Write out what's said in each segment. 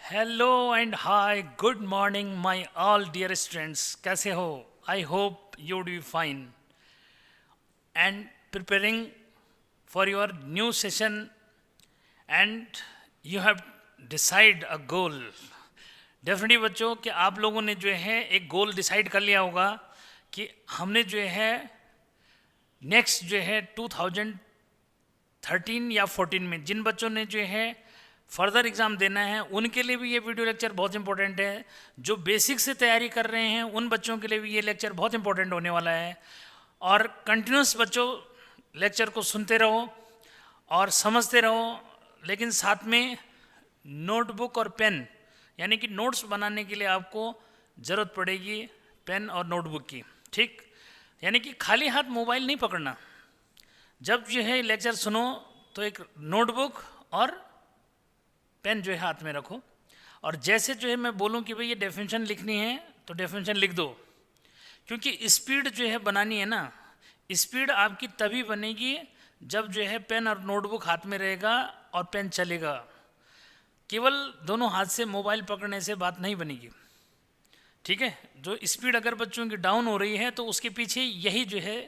Hello and hi good morning my all dear students, कैसे हो? I hope you do fine and preparing for your new session and you have decide a goal. Definitely बच्चों कि आप लोगों ने जो है एक गोल डिसाइड कर लिया होगा कि हमने जो है नेक्स्ट जो है 2013 या 14 में जिन बच्चों ने जो है फर्दर एग्ज़ाम देना है उनके लिए भी ये वीडियो लेक्चर बहुत इंपॉर्टेंट है। जो बेसिक से तैयारी कर रहे हैं उन बच्चों के लिए भी ये लेक्चर बहुत इंपॉर्टेंट होने वाला है। और कंटिन्यूस बच्चों लेक्चर को सुनते रहो और समझते रहो, लेकिन साथ में नोटबुक और पेन यानी कि नोट्स बनाने के लिए आपको ज़रूरत पड़ेगी पेन और नोटबुक की। ठीक, यानी कि खाली हाथ मोबाइल नहीं पकड़ना। जब जो है लेक्चर सुनो तो एक नोटबुक और पेन जो है हाथ में रखो, और जैसे जो है मैं बोलूँ कि भाई ये डेफिनेशन लिखनी है तो डेफिनेशन लिख दो, क्योंकि स्पीड जो है बनानी है ना। स्पीड आपकी तभी बनेगी जब जो है पेन और नोटबुक हाथ में रहेगा और पेन चलेगा। केवल दोनों हाथ से मोबाइल पकड़ने से बात नहीं बनेगी। ठीक है, जो स्पीड अगर बच्चों की डाउन हो रही है तो उसके पीछे यही जो है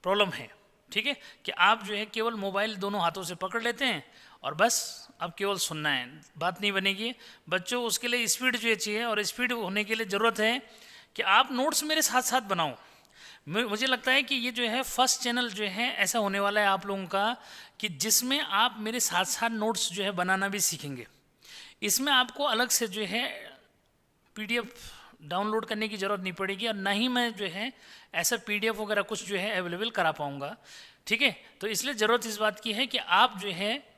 प्रॉब्लम है। ठीक है, कि आप जो है केवल मोबाइल दोनों हाथों से पकड़ लेते हैं और बस अब केवल सुनना है, बात नहीं बनेगी बच्चों। उसके लिए स्पीड जो चाहिए, और स्पीड होने के लिए ज़रूरत है कि आप नोट्स मेरे साथ साथ बनाओ। मुझे लगता है कि ये जो है फर्स्ट चैनल जो है ऐसा होने वाला है आप लोगों का कि जिसमें आप मेरे साथ साथ नोट्स जो है बनाना भी सीखेंगे। इसमें आपको अलग से जो है PDF डाउनलोड करने की ज़रूरत नहीं पड़ेगी, और ना ही मैं जो है ऐसा PDF वगैरह कुछ जो है अवेलेबल करा पाऊँगा। ठीक है, तो इसलिए ज़रूरत इस बात की है कि आप जो है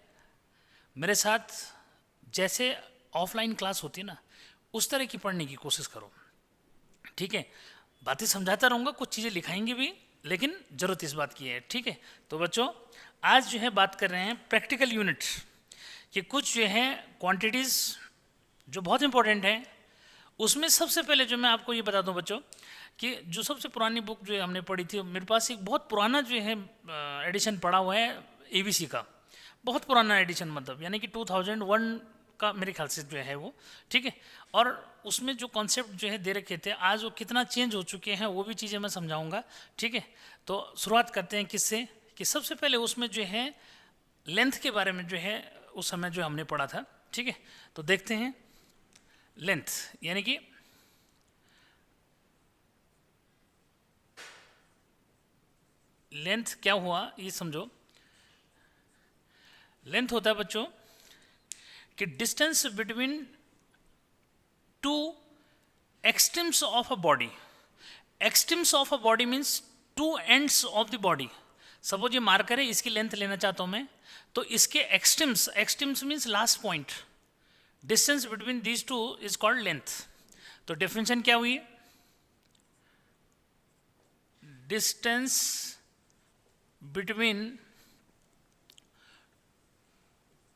मेरे साथ जैसे ऑफलाइन क्लास होती है ना उस तरह की पढ़ने की कोशिश करो। ठीक है, बातें समझाता रहूँगा, कुछ चीज़ें लिखाएंगे भी, लेकिन ज़रूरत इस बात की है। ठीक है, तो बच्चों आज जो है बात कर रहे हैं प्रैक्टिकल यूनिट कि कुछ जो है क्वांटिटीज़ जो बहुत इंपॉर्टेंट है। उसमें सबसे पहले जो मैं आपको ये बता दूं बच्चों कि जो सबसे पुरानी बुक जो हमने पढ़ी थी, मेरे पास एक बहुत पुराना जो है एडिशन पड़ा हुआ है ABC का, बहुत पुराना एडिशन, मतलब यानी कि 2001 का मेरे ख्याल से जो है वो। ठीक है, और उसमें जो कॉन्सेप्ट जो है दे रखे थे आज वो कितना चेंज हो चुके हैं वो भी चीज़ें मैं समझाऊंगा। ठीक है, तो शुरुआत करते हैं किससे कि सबसे पहले उसमें जो है लेंथ के बारे में जो है उस समय जो हमने पढ़ा था। ठीक है, तो देखते हैं लेंथ यानी कि लेंथ क्या हुआ ये समझो। लेंथ होता है बच्चों कि distance between two extremes of a body. Extremes of a body means two ends of the body. Suppose ये मार्कर है, इसकी लेंथ लेना चाहता हूं मैं, तो इसके extremes, extremes means last point, distance between these two is called length. तो डेफिनेशन क्या हुई? Distance between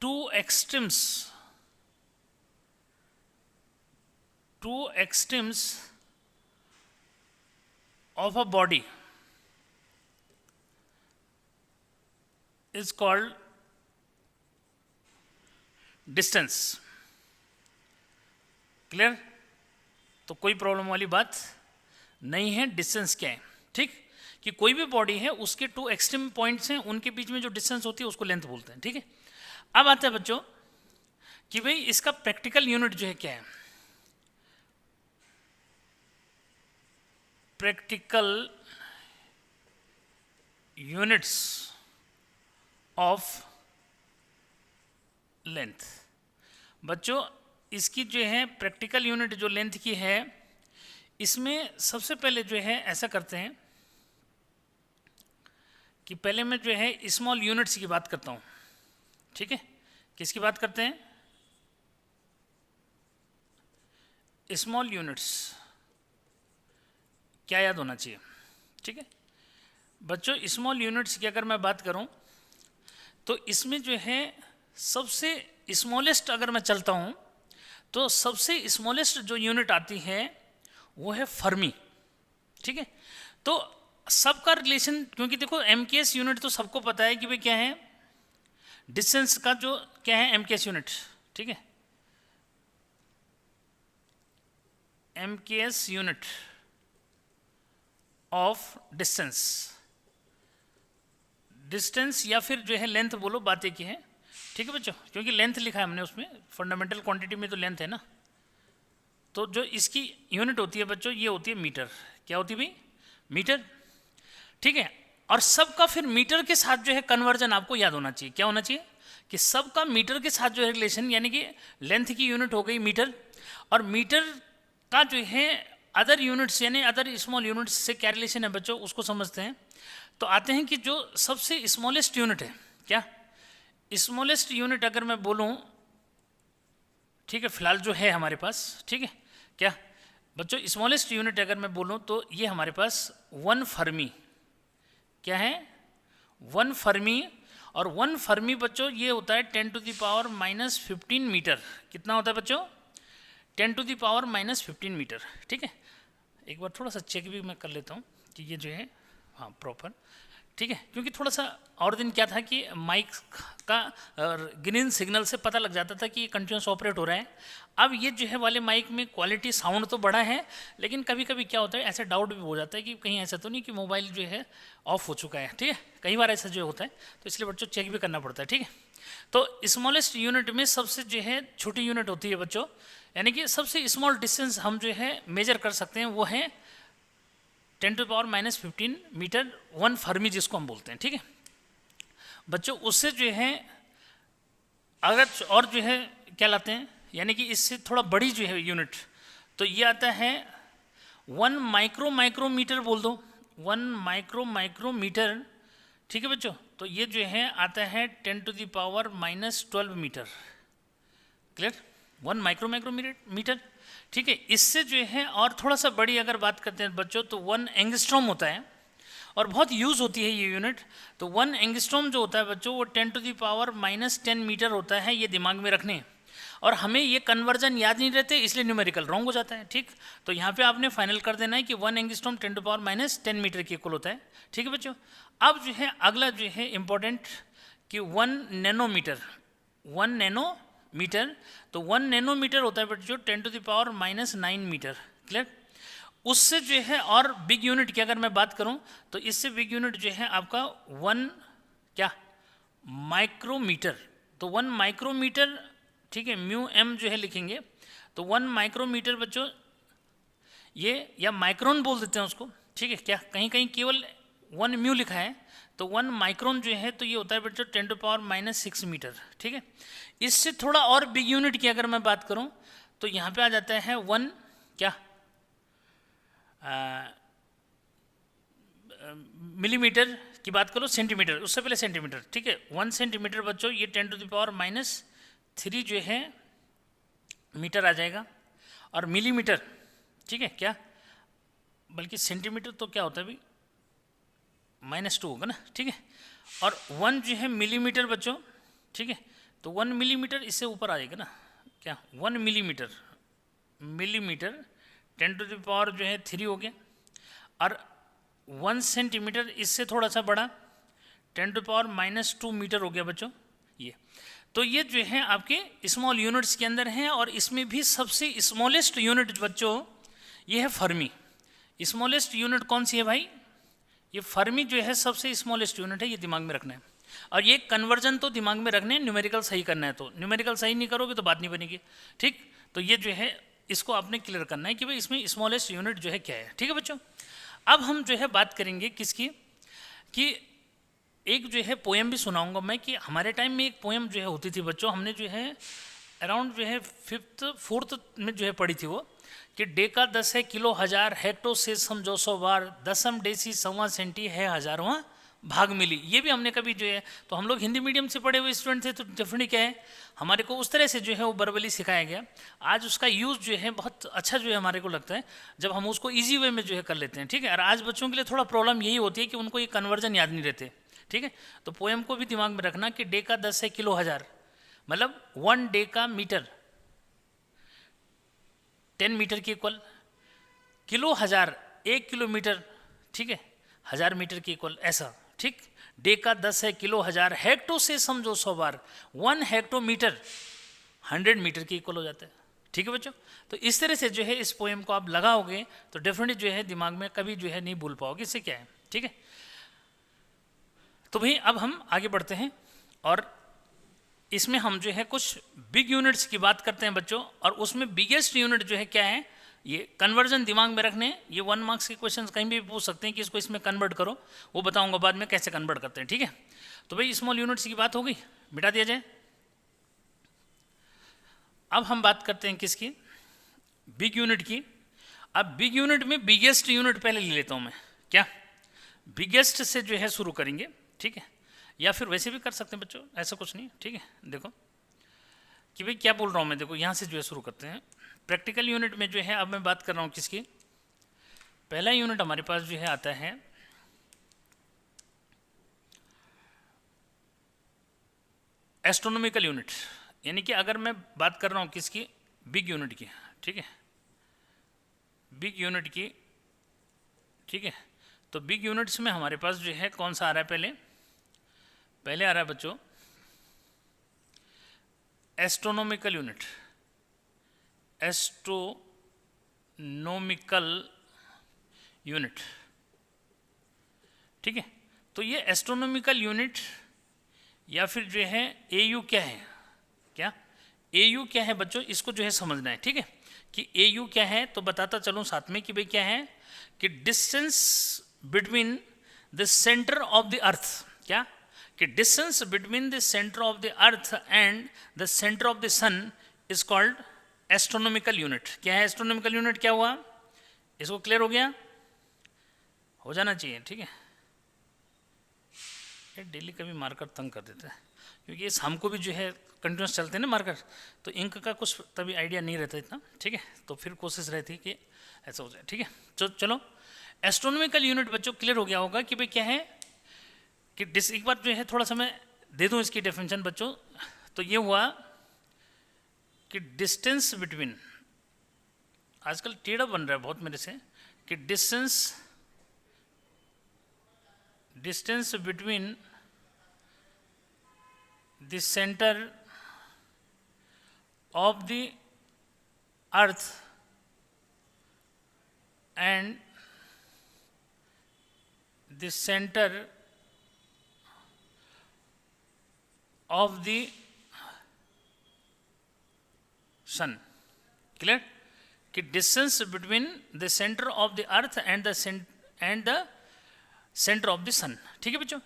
two extremes of a body is called distance. Clear? तो कोई प्रॉब्लम वाली बात नहीं है। डिस्टेंस क्या है? ठीक, कि कोई भी बॉडी है उसके टू एक्सट्रीम पॉइंट्स हैं, उनके बीच में जो डिस्टेंस होती है उसको लेंथ बोलते हैं। ठीक है, अब आता है बच्चों कि भाई इसका प्रैक्टिकल यूनिट जो है क्या है। Practical units of length. बच्चों इसकी जो है प्रैक्टिकल यूनिट जो लेंथ की है, इसमें सबसे पहले जो है ऐसा करते हैं कि पहले मैं जो है स्मॉल यूनिट्स की बात करता हूँ। ठीक है, किसकी बात करते हैं? Small units. क्या याद होना चाहिए? ठीक है बच्चों, स्मॉल यूनिट्स की अगर मैं बात करूं तो इसमें जो है सबसे स्मॉलेस्ट अगर मैं चलता हूं तो सबसे स्मॉलेस्ट जो यूनिट आती है वो है फर्मी। ठीक है, तो सबका रिलेशन, क्योंकि देखो MKS यूनिट तो सबको पता है कि भाई क्या है, डिस्टेंस का जो क्या है MKS यूनिट। ठीक है, MKS यूनिट ऑफ डिस्टेंस या फिर जो है लेंथ बोलो, बात एक ही है। ठीक है बच्चों, क्योंकि लेंथ लिखा है हमने उसमें, फंडामेंटल क्वांटिटी में तो लेंथ है ना। तो जो इसकी यूनिट होती है बच्चों, ये होती है मीटर। क्या होती है भाई? मीटर। ठीक है, और सबका फिर मीटर के साथ जो है कन्वर्जन आपको याद होना चाहिए। क्या होना चाहिए? कि सबका मीटर के साथ जो है रिलेशन, यानी कि लेंथ की यूनिट हो गई मीटर, और मीटर का जो है अदर यूनिट्स यानी अदर स्मॉल यूनिट्स से क्या रिलेशन है बच्चों, उसको समझते हैं। तो आते हैं कि जो सबसे स्मॉलेस्ट यूनिट है, क्या स्मॉलेस्ट यूनिट अगर मैं बोलूं, ठीक है, फिलहाल जो है हमारे पास, ठीक है, क्या बच्चों स्मॉलेस्ट यूनिट अगर मैं बोलूं तो ये हमारे पास 1 फर्मी। क्या है? 1 फर्मी। और 1 फर्मी बच्चों ये होता है 10⁻⁻15 मीटर। कितना होता है बच्चों? 10⁻⁻15 मीटर। ठीक है, एक बार थोड़ा सा चेक भी मैं कर लेता हूँ कि ये जो है हाँ प्रॉपर, ठीक है, क्योंकि थोड़ा सा और दिन क्या था कि माइक का ग्रीन सिग्नल से पता लग जाता था कि ये कंटिन्यूस ऑपरेट हो रहा है। अब ये जो है वाले माइक में क्वालिटी साउंड तो बड़ा है, लेकिन कभी कभी क्या होता है, ऐसा डाउट भी हो जाता है कि कहीं ऐसा तो नहीं कि मोबाइल जो है ऑफ हो चुका है। ठीक है, कई बार ऐसा जो होता है, तो इसलिए बच्चों चेक भी करना पड़ता है। ठीक है, तो स्मॉलेस्ट यूनिट में सबसे जो है छोटी यूनिट होती है बच्चों, यानी कि सबसे स्मॉल डिस्टेंस हम जो है मेजर कर सकते हैं वो है 10⁻⁻15 मीटर, 1 फर्मी जिसको हम बोलते हैं। ठीक है बच्चों, उससे जो है अगर और जो है क्या लाते हैं, यानी कि इससे थोड़ा बड़ी जो है यूनिट, तो ये आता है 1 माइक्रोमीटर बोल दो, 1 माइक्रोमीटर। ठीक है बच्चों, तो ये जो है आता है 10⁻⁻12 मीटर। क्लियर? 1 माइक्रोमीटर। ठीक है, इससे जो है और थोड़ा सा बड़ी अगर बात करते हैं बच्चों तो 1 एंगस्ट्रॉम होता है, और बहुत यूज़ होती है ये यूनिट। तो 1 एंगस्ट्रॉम जो होता है बच्चों वो 10⁻⁻10 मीटर होता है, ये दिमाग में रखने। और हमें ये कन्वर्जन याद नहीं रहते, इसलिए न्यूमेरिकल रॉन्ग हो जाता है। ठीक, तो यहाँ पे आपने फाइनल कर देना है कि 1 एंगस्ट्रॉम 10⁻⁻10 मीटर के इक्वल होता है। ठीक है बच्चों, अब जो है अगला जो है इम्पोर्टेंट कि 1 नैनोमीटर। 1 नैनोमीटर, तो 1 नैनोमीटर होता है बच्चों 10⁻⁻9 मीटर। क्लियर? उससे जो है और बिग यूनिट की अगर मैं बात करूं तो इससे बिग यूनिट जो है आपका 1 क्या माइक्रोमीटर। तो 1 माइक्रोमीटर, ठीक है, म्यू एम जो है लिखेंगे, तो 1 माइक्रोमीटर बच्चों ये, या माइक्रोन बोल देते हैं उसको। ठीक है, क्या कहीं कहीं केवल 1 म्यू लिखा है, तो 1 माइक्रोन जो है तो ये होता है बच्चों 10⁻⁻6 मीटर। ठीक है, इससे थोड़ा और बिग यूनिट की अगर मैं बात करूं तो यहाँ पे आ जाता है 1 क्या मिलीमीटर की बात करो, सेंटीमीटर, उससे पहले सेंटीमीटर। ठीक है, 1 सेंटीमीटर बच्चों ये 10⁻⁻3 जो है मीटर आ जाएगा। और मिलीमीटर, ठीक है, क्या बल्कि सेंटीमीटर तो क्या होता है भाई -2 होगा ना। ठीक है, और 1 जो है मिलीमीटर बच्चों, ठीक है, तो 1 मिलीमीटर इससे ऊपर आ जाएगा ना, क्या 1 मिलीमीटर 10⁻³ जो है 3 हो गया। और 1 सेंटीमीटर इससे थोड़ा सा बड़ा 10⁻⁻2 मीटर हो गया बच्चों ये। तो ये जो है आपके स्मॉल यूनिट्स के अंदर हैं, और इसमें भी सबसे स्मॉलेस्ट यूनिट बच्चों ये है फर्मी। स्मॉलेस्ट यूनिट कौन सी है भाई? ये फर्मी जो है सबसे स्मॉलेस्ट यूनिट है, ये दिमाग में रखना है। और ये कन्वर्जन तो दिमाग में रखने, न्यूमेरिकल सही करना है, तो न्यूमेरिकल सही नहीं करोगे तो बात नहीं बनेगी। ठीक, तो ये जो है इसको आपने क्लियर करना है कि भाई इसमें स्मॉलेस्ट यूनिट जो है क्या है। ठीक है बच्चों, अब हम जो है बात करेंगे किसकी, कि एक जो है पोएम भी सुनाऊंगा मैं, कि हमारे टाइम में एक पोएम जो है होती थी बच्चों, हमने जो है अराउंड जो है 4th में जो है पढ़ी थी वो, कि डे का 10 है किलो हजार, हेक्टो से समझो 100 बार, 10 डेसी 1.25 सेंटी है हजारवां भाग मिली। ये भी हमने कभी जो है, तो हम लोग हिंदी मीडियम से पढ़े हुए स्टूडेंट थे, तो डेफिनेटली क्या है हमारे को उस तरह से जो है वो वर्बली सिखाया गया। आज उसका यूज़ जो है बहुत अच्छा जो है हमारे को लगता है जब हम उसको ईजी वे में जो है कर लेते हैं। ठीक है, और आज बच्चों के लिए थोड़ा प्रॉब्लम यही होती है कि उनको ये कन्वर्जन याद नहीं रहते। ठीक है, तो पोएम को भी दिमाग में रखना कि डे का 10 है किलो हजार, मतलब 1 डे का मीटर 10 मीटर के इक्वल, किलो हजार 1 किलोमीटर, ठीक है, 1000 मीटर के इक्वल, ऐसा। ठीक, डे का 10 है किलो हजार, हेक्टो से समझो 100 बार, 1 हेक्टोमीटर 100 मीटर के इक्वल हो जाता है। ठीक है बच्चों। तो इस तरह से जो है इस पोएम को आप लगाओगे तो डेफिनेटली जो है दिमाग में कभी जो है नहीं भूल पाओगे, इससे क्या है, ठीक है। तो भाई अब हम आगे बढ़ते हैं और इसमें हम जो है कुछ बिग यूनिट्स की बात करते हैं बच्चों, और उसमें बिगेस्ट यूनिट जो है क्या है, ये कन्वर्जन दिमाग में रखने, ये 1 मार्क्स के क्वेश्चंस कहीं भी पूछ सकते हैं कि इसको इसमें कन्वर्ट करो, वो बताऊंगा बाद में कैसे कन्वर्ट करते हैं, ठीक है। तो भाई स्मॉल यूनिट्स की बात हो गई, मिटा दिया जाए। अब हम बात करते हैं किसकी, बिग यूनिट की। अब बिग यूनिट में बिगेस्ट यूनिट पहले ले लेता हूँ मैं, क्या बिगेस्ट से जो है शुरू करेंगे, ठीक है, या फिर वैसे भी कर सकते हैं बच्चों, ऐसा कुछ नहीं, ठीक है। देखो कि भाई क्या बोल रहा हूँ मैं, देखो यहाँ से जो है शुरू करते हैं। प्रैक्टिकल यूनिट में जो है अब मैं बात कर रहा हूँ किसकी, पहला यूनिट हमारे पास जो है आता है एस्ट्रोनॉमिकल यूनिट, यानी कि अगर मैं बात कर रहा हूँ किसकी, बिग यूनिट की, ठीक है, बिग यूनिट की, ठीक है। तो बिग यूनिट्स में हमारे पास जो है कौन सा आ रहा है, पहले आ रहा है बच्चों एस्ट्रोनॉमिकल यूनिट, एस्ट्रोनॉमिकल यूनिट, ठीक है। तो ये एस्ट्रोनॉमिकल यूनिट या फिर जो है एयू क्या है, क्या एयू क्या है बच्चों, इसको जो है समझना है, ठीक है, कि एयू क्या है। तो बताता चलूँ साथ में कि भाई क्या है, कि distance between the centre of the earth, क्या कि distance between the centre of the earth and the centre of the sun is called astronomical unit. क्या है एस्ट्रोनॉमिकल यूनिट, क्या हुआ, इसको क्लियर हो गया, हो जाना चाहिए, ठीक है। डेली कभी मार्कर तंग कर देता है, क्योंकि ये शाम को भी जो है कंटिन्यूस चलते हैं ना मार्कर, तो इंक का कुछ तभी आइडिया नहीं रहता इतना, ठीक है। तो फिर कोशिश रहती है कि ऐसा हो जाए, ठीक है। तो चलो एस्ट्रोनॉमिकल यूनिट बच्चों क्लियर हो गया होगा कि भाई क्या है, कि एक बार जो है थोड़ा सा मैं दे दूं इसकी डेफिनेशन बच्चों। तो ये हुआ कि डिस्टेंस बिटवीन, आजकल टेढ़ा बन रहा है बहुत मेरे से, कि distance between the centre of the earth and the centre of the sun, clear, कि distance between the centre of the earth and the centre of the sun, ठीक है बच्चों।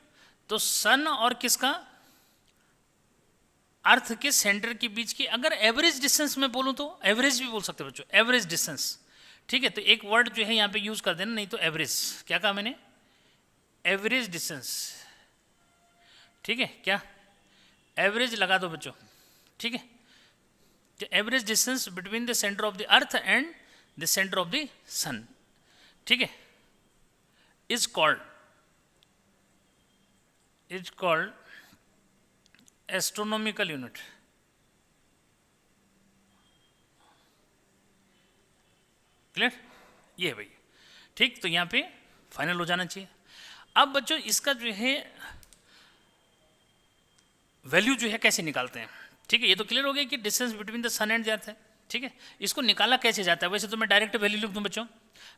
तो सन और किसका, अर्थ के सेंटर के बीच की अगर एवरेज डिस्टेंस में बोलूं तो एवरेज भी बोल सकते हैं बच्चों, एवरेज डिस्टेंस, ठीक है। तो एक वर्ड जो है यहाँ पे यूज कर देना, नहीं तो एवरेज, क्या कहा मैंने, एवरेज डिस्टेंस, ठीक है, क्या एवरेज लगा दो बच्चों, ठीक है। तो average distance between the centre of the earth and the centre of the sun, ठीक है, is called astronomical unit, clear, ये है भाई, ठीक। तो यहाँ पे फाइनल हो जाना चाहिए। अब बच्चों इसका जो है वैल्यू जो है कैसे निकालते हैं, ठीक है। ये तो क्लियर हो गया कि distance between the sun and the earth है, ठीक है। इसको निकाला कैसे जाता है, वैसे तो मैं डायरेक्ट वैल्यू लिख दूं बच्चों,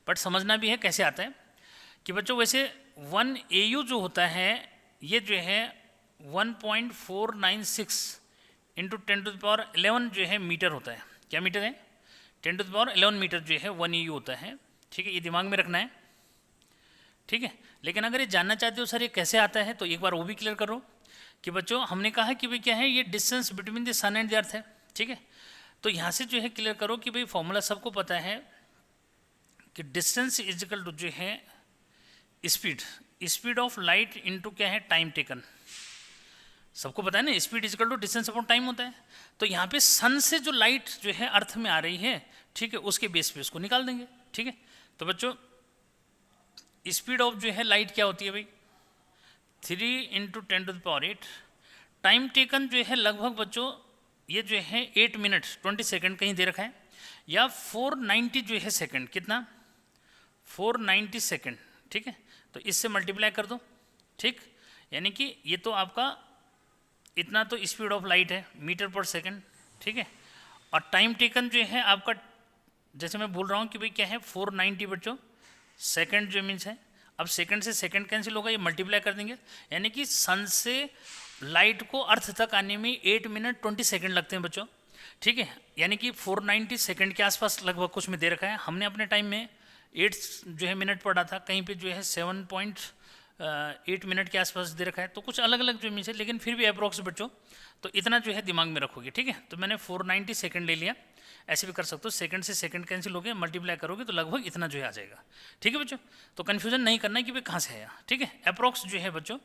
बट समझना भी है कैसे आता है, कि बच्चों वैसे 1 AU जो होता है ये जो है 1.496 इंटू 10⁻11 जो है मीटर होता है, क्या मीटर है, 10⁻11 मीटर जो है 1 AU होता है, ठीक है। ये दिमाग में रखना है, ठीक है। लेकिन अगर ये जानना चाहते हो सर ये कैसे आता है, तो एक बार वो भी क्लियर करो कि बच्चों हमने कहा कि भाई क्या है, ये distance between the sun and the earth है, ठीक है। तो यहाँ से जो है क्लियर करो कि भाई फॉर्मूला सबको पता है कि डिस्टेंस इज इक्वल टू जो है स्पीड ऑफ लाइट इनटू क्या है, टाइम टेकन, सबको पता है ना, speed is equal to distance upon time होता है। तो यहाँ पे सन से जो लाइट जो है अर्थ में आ रही है, ठीक है, उसके बेस पे उसको निकाल देंगे, ठीक है। तो बच्चों स्पीड ऑफ जो है लाइट क्या होती है भाई, 3 इंटू 10⁸, टाइम टेकन जो है लगभग बच्चों ये जो है 8 मिनट 20 सेकेंड कहीं दे रखा है, या 490 जो है सेकेंड, कितना 490 सेकेंड, ठीक है। तो इससे मल्टीप्लाई कर दो, ठीक, यानी कि ये तो आपका इतना तो स्पीड ऑफ लाइट है मीटर पर सेकेंड, ठीक है। और टाइम टेकन जो है आपका, जैसे मैं बोल रहा हूँ कि भाई क्या है 490 बच्चों सेकंड जो मीन्स है। अब सेकंड से सेकंड कैंसिल होगा, ये मल्टीप्लाई कर देंगे, यानी कि सन से लाइट को अर्थ तक आने में 8 मिनट 20 सेकंड लगते हैं बच्चों, ठीक है। यानी कि 490 सेकंड के आसपास लगभग कुछ में दे रखा है। हमने अपने टाइम में 8 जो है मिनट पढ़ा था, कहीं पे जो है 7.8 मिनट के आसपास दे रखा है, तो कुछ अलग अलग जो मीन्स है, लेकिन फिर भी अप्रोक्स बच्चों, तो इतना जो है दिमाग में रखोगे, ठीक है। तो मैंने 490 सेकंड ले लिया, ऐसे भी कर सकते हो, सेकंड से सेकंड कैंसिल हो गए, मल्टीप्लाई करोगे तो लगभग इतना जो है आ जाएगा, ठीक है बच्चों। तो कन्फ्यूजन नहीं करना है कि भाई कहाँ से आया, ठीक है। अप्रोक्स जो है बच्चों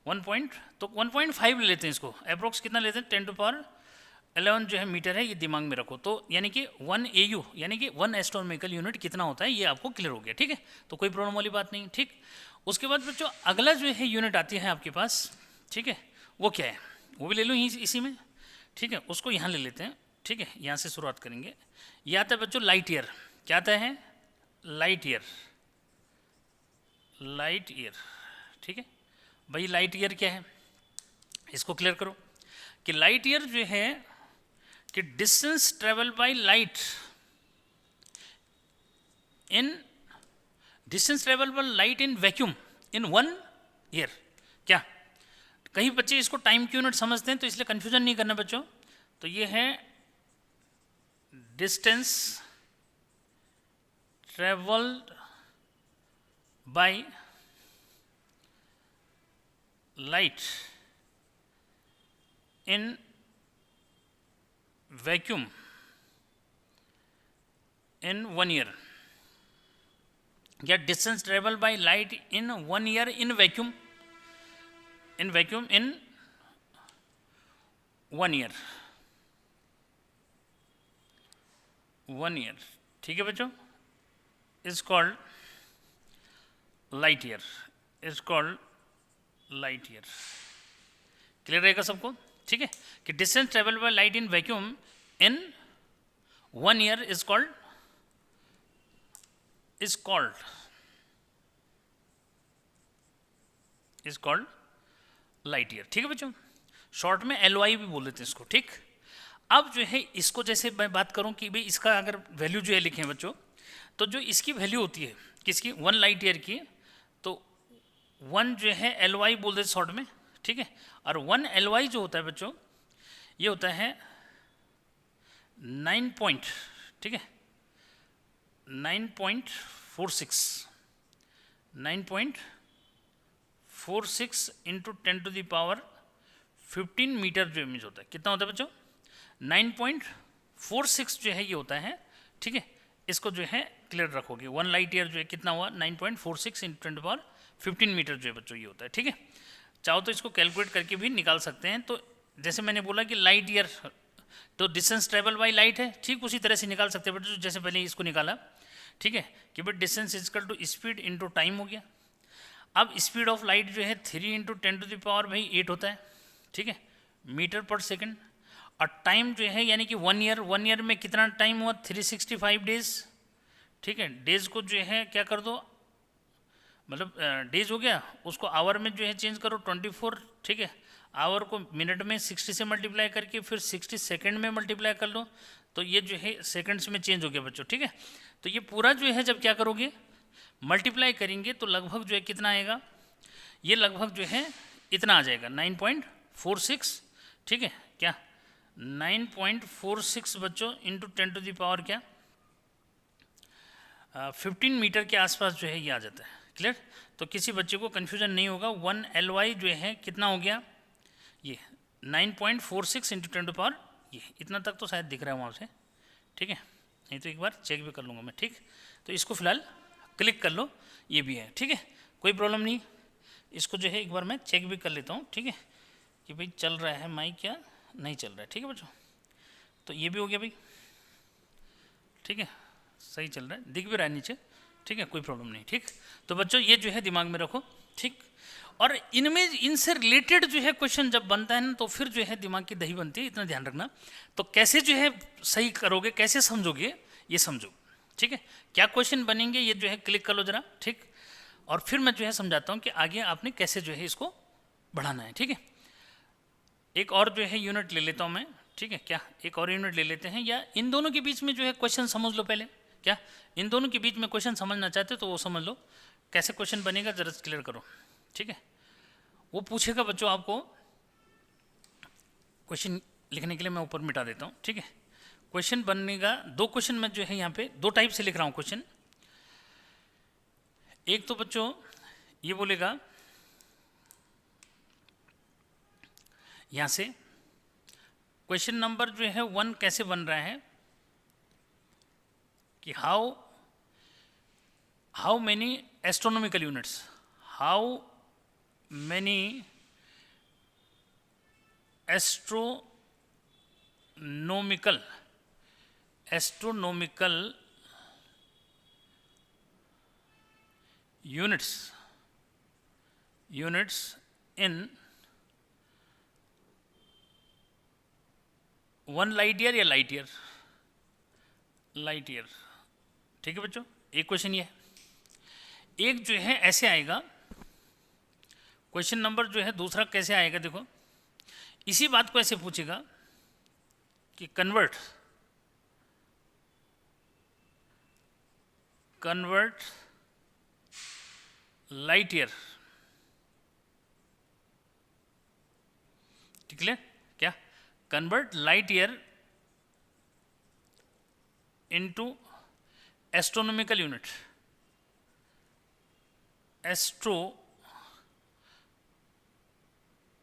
1.5 ले लेते हैं इसको, अप्रोक्स कितना लेते हैं 10⁻11 जो है मीटर है, ये दिमाग में रखो। तो यानी कि 1 AU यानी कि 1 एस्ट्रोनॉमिकल यूनिट कितना होता है, ये आपको क्लियर हो गया, ठीक है। तो कोई प्रॉब्लम वाली बात नहीं, ठीक। उसके बाद बच्चों अगला जो है यूनिट आती है आपके पास, ठीक है, वो क्या है, वो भी ले लो इसी में, ठीक है। उसको यहाँ ले लेते हैं, ठीक है, यहाँ से शुरुआत करेंगे। ये आता है बच्चों लाइट ईयर, क्या आता है लाइट ईयर, लाइट ईयर, ठीक है। भाई लाइट ईयर क्या है, इसको क्लियर करो कि लाइट ईयर जो है कि distance travel by light in distance travel by light in vacuum in 1 year. क्या कहीं बच्चे इसको टाइम की यूनिट समझते हैं, तो इसलिए कंफ्यूजन नहीं करना बच्चों। तो ये है distance travelled by light in vacuum in 1 year, या distance travel by light in 1 year in vacuum in 1 year, 1 year, ठीक है बच्चों, is called light year, is called light year. Clear रहेगा सबको, ठीक है, कि distance travel by light in vacuum in 1 year is called light year, ठीक है बच्चों। शॉर्ट में LY भी बोल देते हैं इसको, ठीक। अब जो है इसको जैसे मैं बात करूं कि भाई इसका अगर वैल्यू जो है लिखें बच्चों, तो जो इसकी वैल्यू होती है किसकी 1 लाइट ईयर की, तो 1 जो है LY बोल देते शॉर्ट में, ठीक है। और 1 LY जो होता है बच्चों, ये होता है 9 पॉइंट, ठीक है, 9.46 इंटू 10⁻15 मीटर जो इमेज होता है, कितना होता है बच्चों 9.46 जो है ये होता है, ठीक है। इसको जो है क्लियर रखोगे, 1 लाइट ईयर जो है कितना हुआ 9.46 इंटू 10⁻15 मीटर जो है बच्चों ये होता है, ठीक है। चाहो तो इसको कैलकुलेट करके भी निकाल सकते हैं। तो जैसे मैंने बोला कि लाइट ईयर तो डिस्टेंस ट्रेवल बाय लाइट है, ठीक उसी तरह से निकाल सकते हैं बच्चों, जैसे पहले इसको निकाला, ठीक है, कि but distance is equal to speed into time हो गया। अब स्पीड ऑफ लाइट जो है 3 इंटू 10⁻8 होता है, ठीक है, मीटर पर सेकंड। और टाइम जो है यानी कि 1 ईयर में कितना टाइम हुआ 365 डेज, ठीक है। डेज को जो है क्या कर दो, मतलब डेज हो गया, उसको आवर में जो है चेंज करो 24, ठीक है। आवर को मिनट में 60 से मल्टीप्लाई करके फिर 60 सेकंड में मल्टीप्लाई कर लो, तो ये जो है सेकंड्स में चेंज हो गया बच्चों, ठीक है। तो ये पूरा जो है जब क्या करोगे मल्टीप्लाई करेंगे तो लगभग जो है कितना आएगा, ये लगभग जो है इतना आ जाएगा 9.46, ठीक है। क्या 9.46 बच्चों इंटू 10⁻, क्या 15 मीटर के आसपास जो है ये आ जाता है, क्लियर। तो किसी बच्चे को कन्फ्यूजन नहीं होगा। 1 LY जो है कितना हो गया, ये 9.46 इंटू 10⁻, ये इतना तक तो शायद दिख रहा है वहाँ से, ठीक है, नहीं तो एक बार चेक भी कर लूँगा मैं, ठीक। तो इसको फिलहाल क्लिक कर लो, ये भी है, ठीक है, कोई प्रॉब्लम नहीं। इसको जो है एक बार मैं चेक भी कर लेता हूँ, ठीक है, कि भाई चल रहा है माइक क्या नहीं चल रहा है, ठीक है बच्चों। तो ये भी हो गया भाई, ठीक है, सही चल रहा है, दिख भी रहा है नीचे, ठीक है, कोई प्रॉब्लम नहीं, ठीक। तो बच्चों ये जो है दिमाग में रखो, ठीक। और इनमें इनसे रिलेटेड जो है क्वेश्चन जब बनता है ना, तो फिर जो है दिमाग की दही बनती है, इतना ध्यान रखना। तो कैसे जो है सही करोगे, कैसे समझोगे, ये समझो, ठीक है। क्या क्वेश्चन बनेंगे ये जो है क्लिक कर लो जरा, ठीक। और फिर मैं जो है समझाता हूँ कि आगे आपने कैसे जो है इसको बढ़ाना है, ठीक है। एक और जो है यूनिट ले लेता हूँ मैं, ठीक है क्या, एक और यूनिट ले लेते हैं, या इन दोनों के बीच में जो है क्वेश्चन समझ लो पहले, क्या इन दोनों के बीच में क्वेश्चन समझना चाहते हो तो वो समझ लो कैसे क्वेश्चन बनेगा, जरा क्लियर करो। ठीक है, वो पूछेगा बच्चों आपको, क्वेश्चन लिखने के लिए मैं ऊपर मिटा देता हूँ। ठीक है, क्वेश्चन बनेगा, दो क्वेश्चन में जो है यहाँ पे दो टाइप से लिख रहा हूँ क्वेश्चन। एक तो बच्चों ये बोलेगा यहाँ से क्वेश्चन नंबर जो है 1 कैसे बन रहा है कि how many astronomical units, how many astronomical units in 1 light year या light year। ठीक है बच्चों, एक क्वेश्चन ये है। एक जो है ऐसे आएगा क्वेश्चन नंबर जो है दूसरा कैसे आएगा, देखो इसी बात को ऐसे पूछेगा कि कन्वर्ट लाइट ईयर, ठीक है क्या, convert light year into astronomical unit,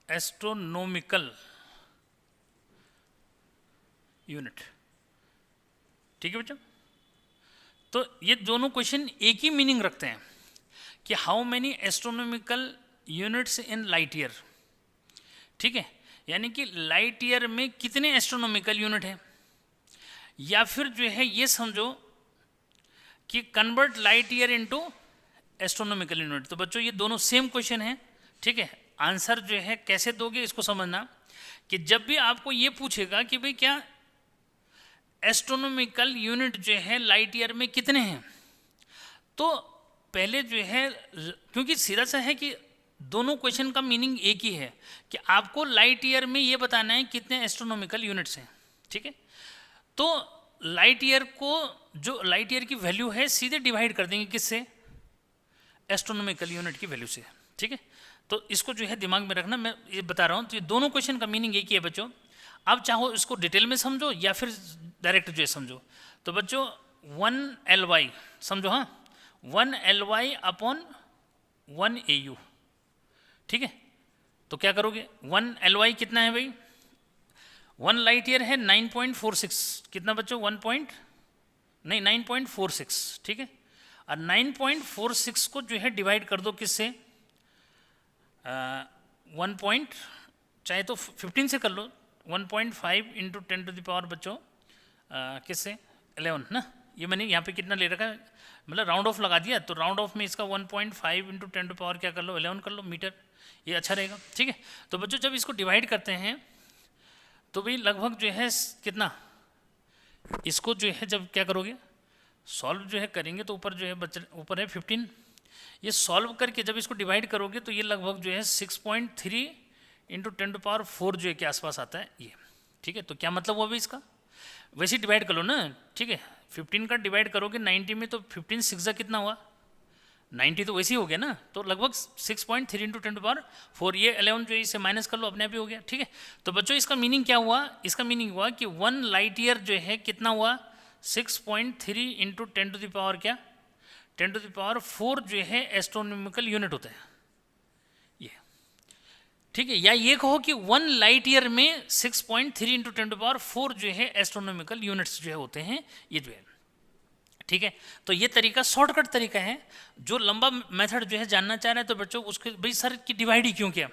astronomical unit. ठीक है बच्चों, तो ये दोनों क्वेश्चन एक ही मीनिंग रखते हैं कि how many astronomical units in light year. ठीक है, यानी कि लाइट ईयर में कितने एस्ट्रोनॉमिकल यूनिट हैं, या फिर जो है ये समझो कि convert light year into astronomical unit. तो बच्चों ये दोनों सेम क्वेश्चन है। ठीक है, आंसर जो है कैसे दोगे इसको समझना कि जब भी आपको ये पूछेगा कि भाई क्या एस्ट्रोनॉमिकल यूनिट जो है लाइट ईयर में कितने हैं, तो पहले जो है, क्योंकि सीधा सा है कि दोनों क्वेश्चन का मीनिंग एक ही है कि आपको लाइट ईयर में ये बताना है कितने एस्ट्रोनॉमिकल यूनिट्स हैं। ठीक है, तो लाइट ईयर को, जो लाइट ईयर की वैल्यू है सीधे डिवाइड कर देंगे किससे, एस्ट्रोनॉमिकल यूनिट की वैल्यू से। ठीक है, तो इसको जो है दिमाग में रखना, मैं ये बता रहा हूँ। तो ये दोनों क्वेश्चन का मीनिंग एक ही है बच्चों। अब चाहो इसको डिटेल में समझो या फिर डायरेक्ट जो है समझो। तो बच्चों 1 LY समझो, हाँ 1 LY अपॉन 1 AU। ठीक है, तो क्या करोगे, 1 LY कितना है भाई, 1 लाइट ईयर है 9.46, कितना बच्चों 9.46। ठीक है, और 9.46 को जो है डिवाइड कर दो किससे, 1 पॉइंट, चाहे तो 15 से कर लो, 1.5 इंटू 10 टू द पावर बच्चों किससे 11 ना। ये मैंने यहाँ पे कितना ले रखा है, मतलब राउंड ऑफ लगा दिया, तो राउंड ऑफ में इसका 1.5 इंटू 10 टू पावर क्या कर लो 11 कर लो मीटर, ये अच्छा रहेगा। ठीक है, तो बच्चों जब इसको डिवाइड करते हैं तो भाई लगभग जो है कितना, इसको जो है जब क्या करोगे सॉल्व जो है करेंगे तो ऊपर जो है ऊपर है 15, ये सॉल्व करके जब इसको डिवाइड करोगे तो ये लगभग जो है 6.3 इंटू 10 टू पावर 4 जो है के आसपास आता है ये। ठीक है, तो क्या मतलब हुआ भाई इसका, वैसे ही डिवाइड कर लो ना। ठीक है, 15 का डिवाइड करोगे 90 में तो 15 6 कितना हुआ 90, तो वैसे ही हो गया ना। तो लगभग 6.3 इंटू 10 टू पावर 4, ये 11 जो है इसे माइनस कर लो, अपने आप ही हो गया। ठीक है, तो बच्चों इसका मीनिंग क्या हुआ, इसका मीनिंग हुआ कि 1 लाइट ईयर जो है कितना हुआ 6.3 इंटू 10 टू द पावर क्या 10 टू द पावर 4 जो है एस्ट्रोनॉमिकल यूनिट होता है ये। ठीक है, या ये कहो कि 1 लाइट ईयर में 6.3 इंटू 10 टू पावर 4 जो है एस्ट्रोनॉमिकल यूनिट्स जो है होते हैं ये जो है। ठीक है, तो ये तरीका शॉर्टकट तरीका है। जो लंबा मेथड जो है जानना चाह रहे हैं तो बच्चों उसके भाई सर की डिवाइड ही क्यों किया,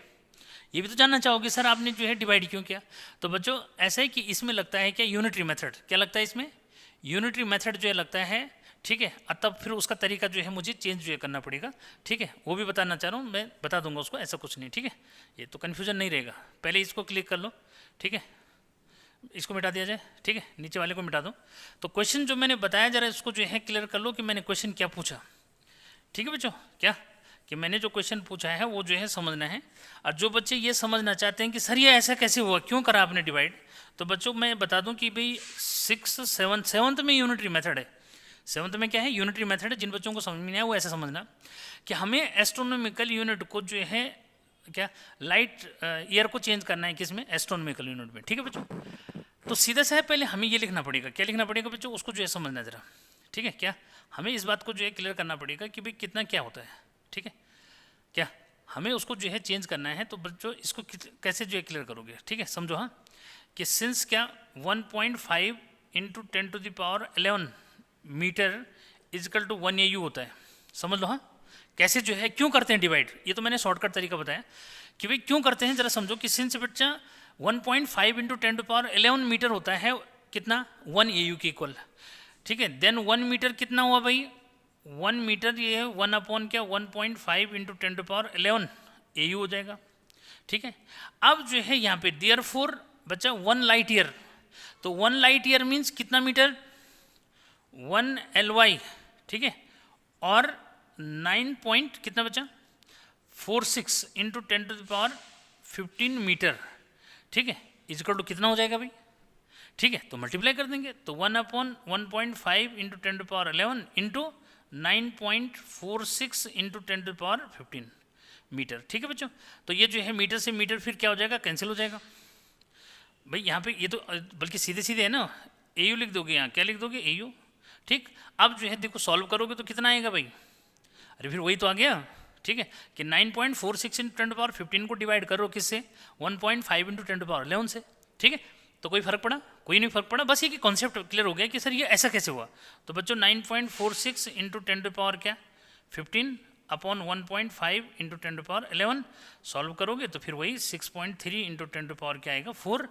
ये भी तो जानना चाहोगे सर आपने जो है डिवाइड क्यों किया। तो बच्चों ऐसा है कि इसमें लगता है क्या यूनिटरी मेथड, क्या लगता है इसमें यूनिटरी मेथड जो है लगता है। ठीक है, तब फिर उसका तरीका जो है मुझे चेंज जो है करना पड़ेगा। ठीक है, वो भी बताना चाह रहा हूँ, मैं बता दूंगा उसको, ऐसा कुछ नहीं। ठीक है, ये तो कन्फ्यूजन नहीं रहेगा। पहले इसको क्लिक कर लो, ठीक है, इसको मिटा दिया जाए। ठीक है, नीचे वाले को मिटा दो। तो क्वेश्चन जो मैंने बताया जरा इसको जो है क्लियर कर लो कि मैंने क्वेश्चन क्या पूछा। ठीक है बच्चों, क्या कि मैंने जो क्वेश्चन पूछा है वो जो है समझना है। और जो बच्चे ये समझना चाहते हैं कि सर ये ऐसा कैसे हुआ, क्यों करा आपने डिवाइड, तो बच्चों मैं बता दूं कि भाई 7th में यूनिटरी मेथड है। 7th में क्या है, यूनिटरी मेथड है। जिन बच्चों को समझ में नहीं आया वो ऐसा समझना कि हमें एस्ट्रोनॉमिकल यूनिट को जो है क्या, लाइट ईयर को चेंज करना है, किस में, एस्ट्रोनॉमिकल यूनिट में। ठीक है बच्चों, तो सीधा सा है, पहले हमें ये लिखना पड़ेगा। क्या लिखना पड़ेगा बच्चों, उसको जो है समझना जरा। ठीक है, क्या हमें इस बात को जो है क्लियर करना पड़ेगा कि भाई कितना क्या होता है। ठीक है, क्या हमें उसको जो है चेंज करना है। तो बच्चों इसको कैसे जो है क्लियर करोगे, ठीक है, समझो। हाँ, कि सिंस क्या 1.5 into 10⁻11 metre is equal to 1 AU होता है, समझ लो। हाँ, कैसे जो है, क्यों करते हैं डिवाइड, ये तो मैंने शॉर्टकट तरीका बताया कि भाई क्यों करते हैं, जरा समझो। कि सिंस बच्चा 1.5 इंटू 10⁻11 मीटर होता है, कितना, 1 AU के इक्वल। ठीक है, देन 1 मीटर कितना हुआ भाई, 1 मीटर ये है 1 अपॉन क्या 1.5 इंटू 10⁻11 AU हो जाएगा। ठीक है, अब जो है यहाँ पे देयरफॉर बच्चा 1 लाइट ईयर, तो 1 लाइट ईयर मीन्स कितना मीटर, 1 LY। ठीक है, और 9 पॉइंट कितना बचा 46 इंटू 10⁻15 मीटर। ठीक है, इजकल टू कितना हो जाएगा भाई। ठीक है, तो मल्टीप्लाई कर देंगे, तो 1 upon 1.5 into 10⁻11 into 9.46 into 10⁻15 metre. ठीक है बच्चों, तो ये जो है मीटर से मीटर फिर क्या हो जाएगा, कैंसिल हो जाएगा भाई। यहाँ पे ये तो बल्कि सीधे सीधे है ना, AU लिख दोगे, यहाँ क्या लिख दोगे, AU। ठीक, अब जो है देखो सॉल्व करोगे तो कितना आएगा भाई, अरे फिर वही तो आ गया। ठीक है, कि 9.46 इंटू 10⁻15 को डिवाइड करो किससे, 1.5 इंटू 10⁻11 से। ठीक है, तो कोई फर्क पड़ा, कोई नहीं फर्क पड़ा, बस ये कि कॉन्सेप्ट क्लियर हो गया कि सर ये ऐसा कैसे हुआ। तो बच्चों 9.46 इंटू 10⁻15 अपॉन 1.5 इंटू 10⁻11 सॉल्व करोगे तो फिर वही 6.3 इंटू 10 क्या आएगा 4,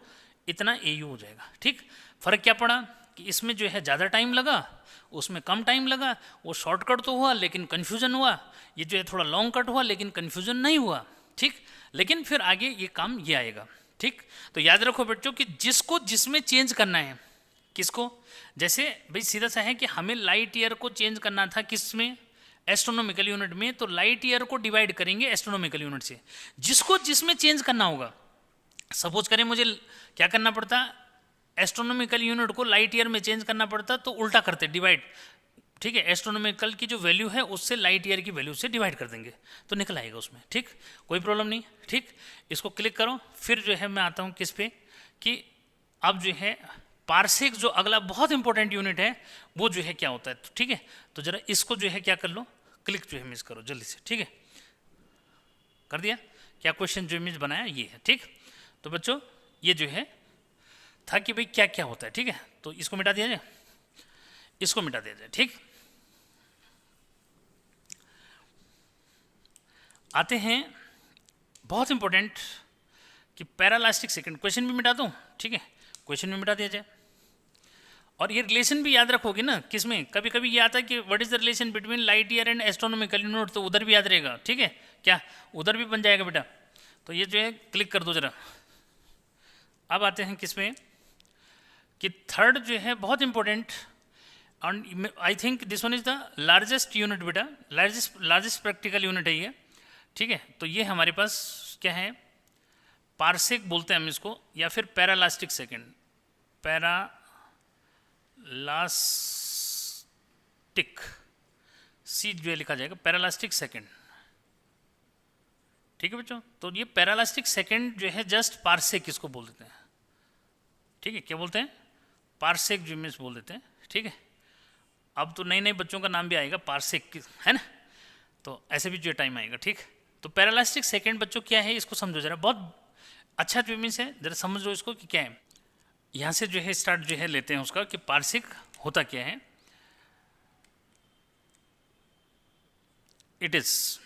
इतना AU हो जाएगा। ठीक, फर्क क्या पड़ा कि इसमें जो है ज़्यादा टाइम लगा, उसमें कम टाइम लगा। वो शॉर्टकट तो हुआ लेकिन कन्फ्यूजन हुआ, ये जो है थोड़ा लॉन्ग कट हुआ लेकिन कन्फ्यूजन नहीं हुआ। ठीक, लेकिन फिर आगे ये काम ये आएगा। ठीक, तो याद रखो बच्चों कि जिसको जिसमें चेंज करना है, किसको, जैसे भाई सीधा सा है कि हमें लाइट ईयर को चेंज करना था किस में, एस्ट्रोनॉमिकल यूनिट में, तो लाइट ईयर को डिवाइड करेंगे एस्ट्रोनॉमिकल यूनिट से। जिसको जिसमें चेंज करना होगा, सपोज करें मुझे क्या करना पड़ता, एस्ट्रोनॉमिकल यूनिट को लाइट ईयर में चेंज करना पड़ता, तो उल्टा करते डिवाइड। ठीक है, एस्ट्रोनॉमिकल की जो वैल्यू है उससे लाइट ईयर की वैल्यू से डिवाइड कर देंगे तो निकल आएगा उसमें। ठीक, कोई प्रॉब्लम नहीं। ठीक, इसको क्लिक करो, फिर जो है मैं आता हूँ किस पे, कि अब जो है पार्सेक जो अगला बहुत इंपॉर्टेंट यूनिट है वो जो है क्या होता है। तो ठीक है, तो जरा इसको जो है क्या कर लो, क्लिक जो है मिस करो जल्दी से। ठीक है, कर दिया, क्या क्वेश्चन जो इमेज बनाया ये है। ठीक, तो बच्चों ये जो है था कि भाई क्या क्या होता है। ठीक है, तो इसको मिटा दिया जाए, इसको मिटा दिया जाए। ठीक, आते हैं बहुत इंपॉर्टेंट कि पैरालास्टिक सेकंड, क्वेश्चन भी मिटा दूं। ठीक है, क्वेश्चन भी मिटा दिया जाए, और ये रिलेशन भी याद रखोगे ना, किसमें कभी कभी ये आता है कि what is the relation between light year and astronomical unit, तो उधर भी याद रहेगा। ठीक है, क्या उधर भी बन जाएगा बेटा, तो ये जो है क्लिक कर दो जरा। अब आते हैं किसमें, कि थर्ड जो है बहुत important, and I think this one is the largest unit बेटा, लार्जेस्ट प्रैक्टिकल यूनिट है ये। ठीक है, तो ये हमारे पास क्या है, पार्सेक बोलते हैं हम इसको, या फिर पैरालास्टिक सेकंड, पैरालास्टिक सी जो है लिखा जाएगा, पैरालास्टिक सेकंड। ठीक है बच्चों, तो ये पैरालास्टिक सेकंड जो है जस्ट पार्सेक इसको बोल देते हैं। ठीक है, क्या बोलते हैं, पार्सेक जो मिस बोल देते हैं। ठीक है, अब तो नए नए बच्चों का नाम भी आएगा पार्सेक, है ना, तो ऐसे भी जो टाइम आएगा। ठीक, तो पैरालास्टिक सेकंड बच्चों क्या है इसको समझो जरा, बहुत अच्छा जो मीन्स है, जरा समझ लो इसको कि क्या है। यहाँ से जो है स्टार्ट जो है लेते हैं उसका कि पार्सेक होता क्या है। It is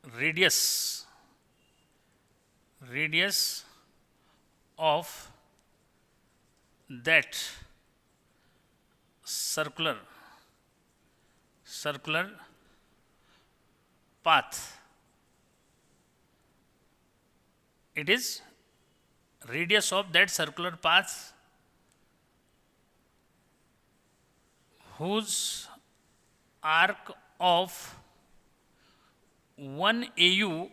radius of that circular path. It is radius of that circular path whose arc of 1 AU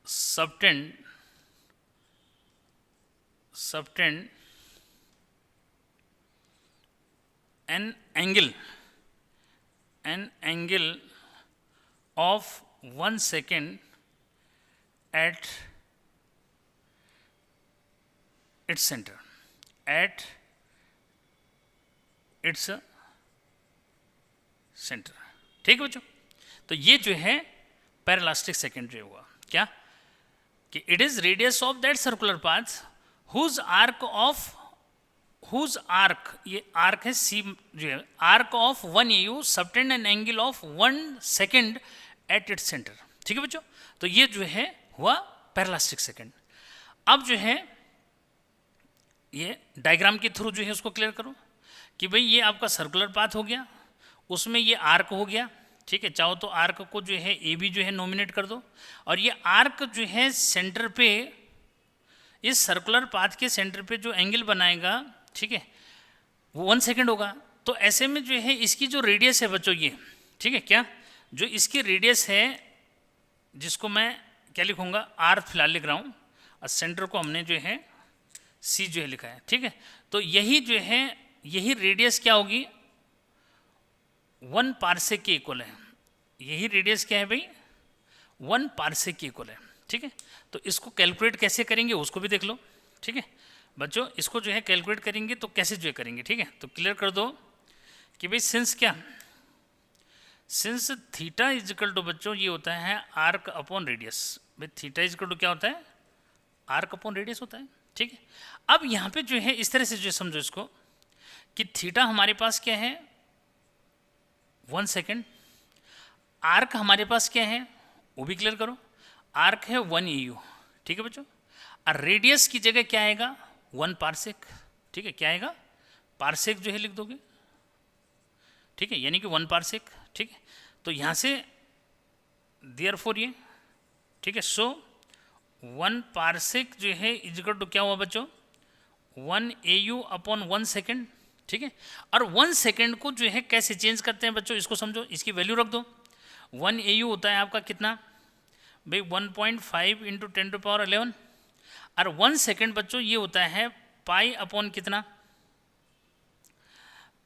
subtend an angle of 1 second at its center, ठीक है बच्चों। तो ये जो है पैरालास्टिक सेकेंडरी हुआ क्या, कि it is radius of that circular path whose arc, ये आर्क है सी जो है, arc of 1 AU subtend an angle of 1 second at its centre, ठीक है बच्चों। तो ये जो है हुआ पैरालास्टिक सेकेंड। अब जो है ये डायग्राम के थ्रू जो है उसको क्लियर करो कि भाई ये आपका सर्कुलर पाथ हो गया, उसमें ये आर्क हो गया, ठीक है। चाहो तो आर्क को जो है ए बी जो है नॉमिनेट कर दो, और ये आर्क जो है सेंटर पे, इस सर्कुलर पाथ के सेंटर पे जो एंगल बनाएगा, ठीक है, वो 1 सेकेंड होगा। तो ऐसे में जो है इसकी जो रेडियस है बच्चों ये, ठीक है, क्या जो इसकी रेडियस है, जिसको मैं क्या लिखूंगा, आर फिलहाल लिख रहा हूँ, और सेंटर को हमने जो है सी जो है लिखा है, ठीक है। तो यही जो है यही रेडियस क्या होगी, 1 पार्सेक के इक्वल है। यही रेडियस क्या है भाई, 1 पार्सेक के इक्वल है, ठीक है। तो इसको कैलकुलेट कैसे करेंगे उसको भी देख लो, ठीक है बच्चों। इसको जो है कैलकुलेट करेंगे तो कैसे जो है करेंगे, ठीक है। तो क्लियर कर दो कि भाई सिंस क्या, since theta is equal to बच्चों ये होता है आर्क अपॉन रेडियस। भाई थीटा इज इक्वल टू क्या होता है, आर्क अपॉन रेडियस होता है, ठीक है। अब यहाँ पे जो है इस तरह से जो समझो इसको कि थीटा हमारे पास क्या है 1 सेकेंड, आर्क हमारे पास क्या है वो भी क्लियर करो, आर्क है 1 AU, ठीक है बच्चों। और रेडियस की जगह क्या आएगा 1 पार्सेक, ठीक है, क्या आएगा पार्सेक जो है लिख दोगे, ठीक है, यानी कि 1 पार्सेक, ठीक है। तो यहाँ से देयरफॉर ये, ठीक है, सो 1 पार्सेक जो है इक्वल टू क्या हुआ बच्चों 1 AU अपॉन 1 सेकेंड, ठीक है। और 1 सेकेंड को जो है कैसे चेंज करते हैं बच्चों, इसको समझो, इसकी वैल्यू रख दो। 1 AU होता है आपका कितना भाई 1.5 इंटू 10⁻11, और 1 सेकेंड बच्चों ये होता है पाई अपॉन कितना,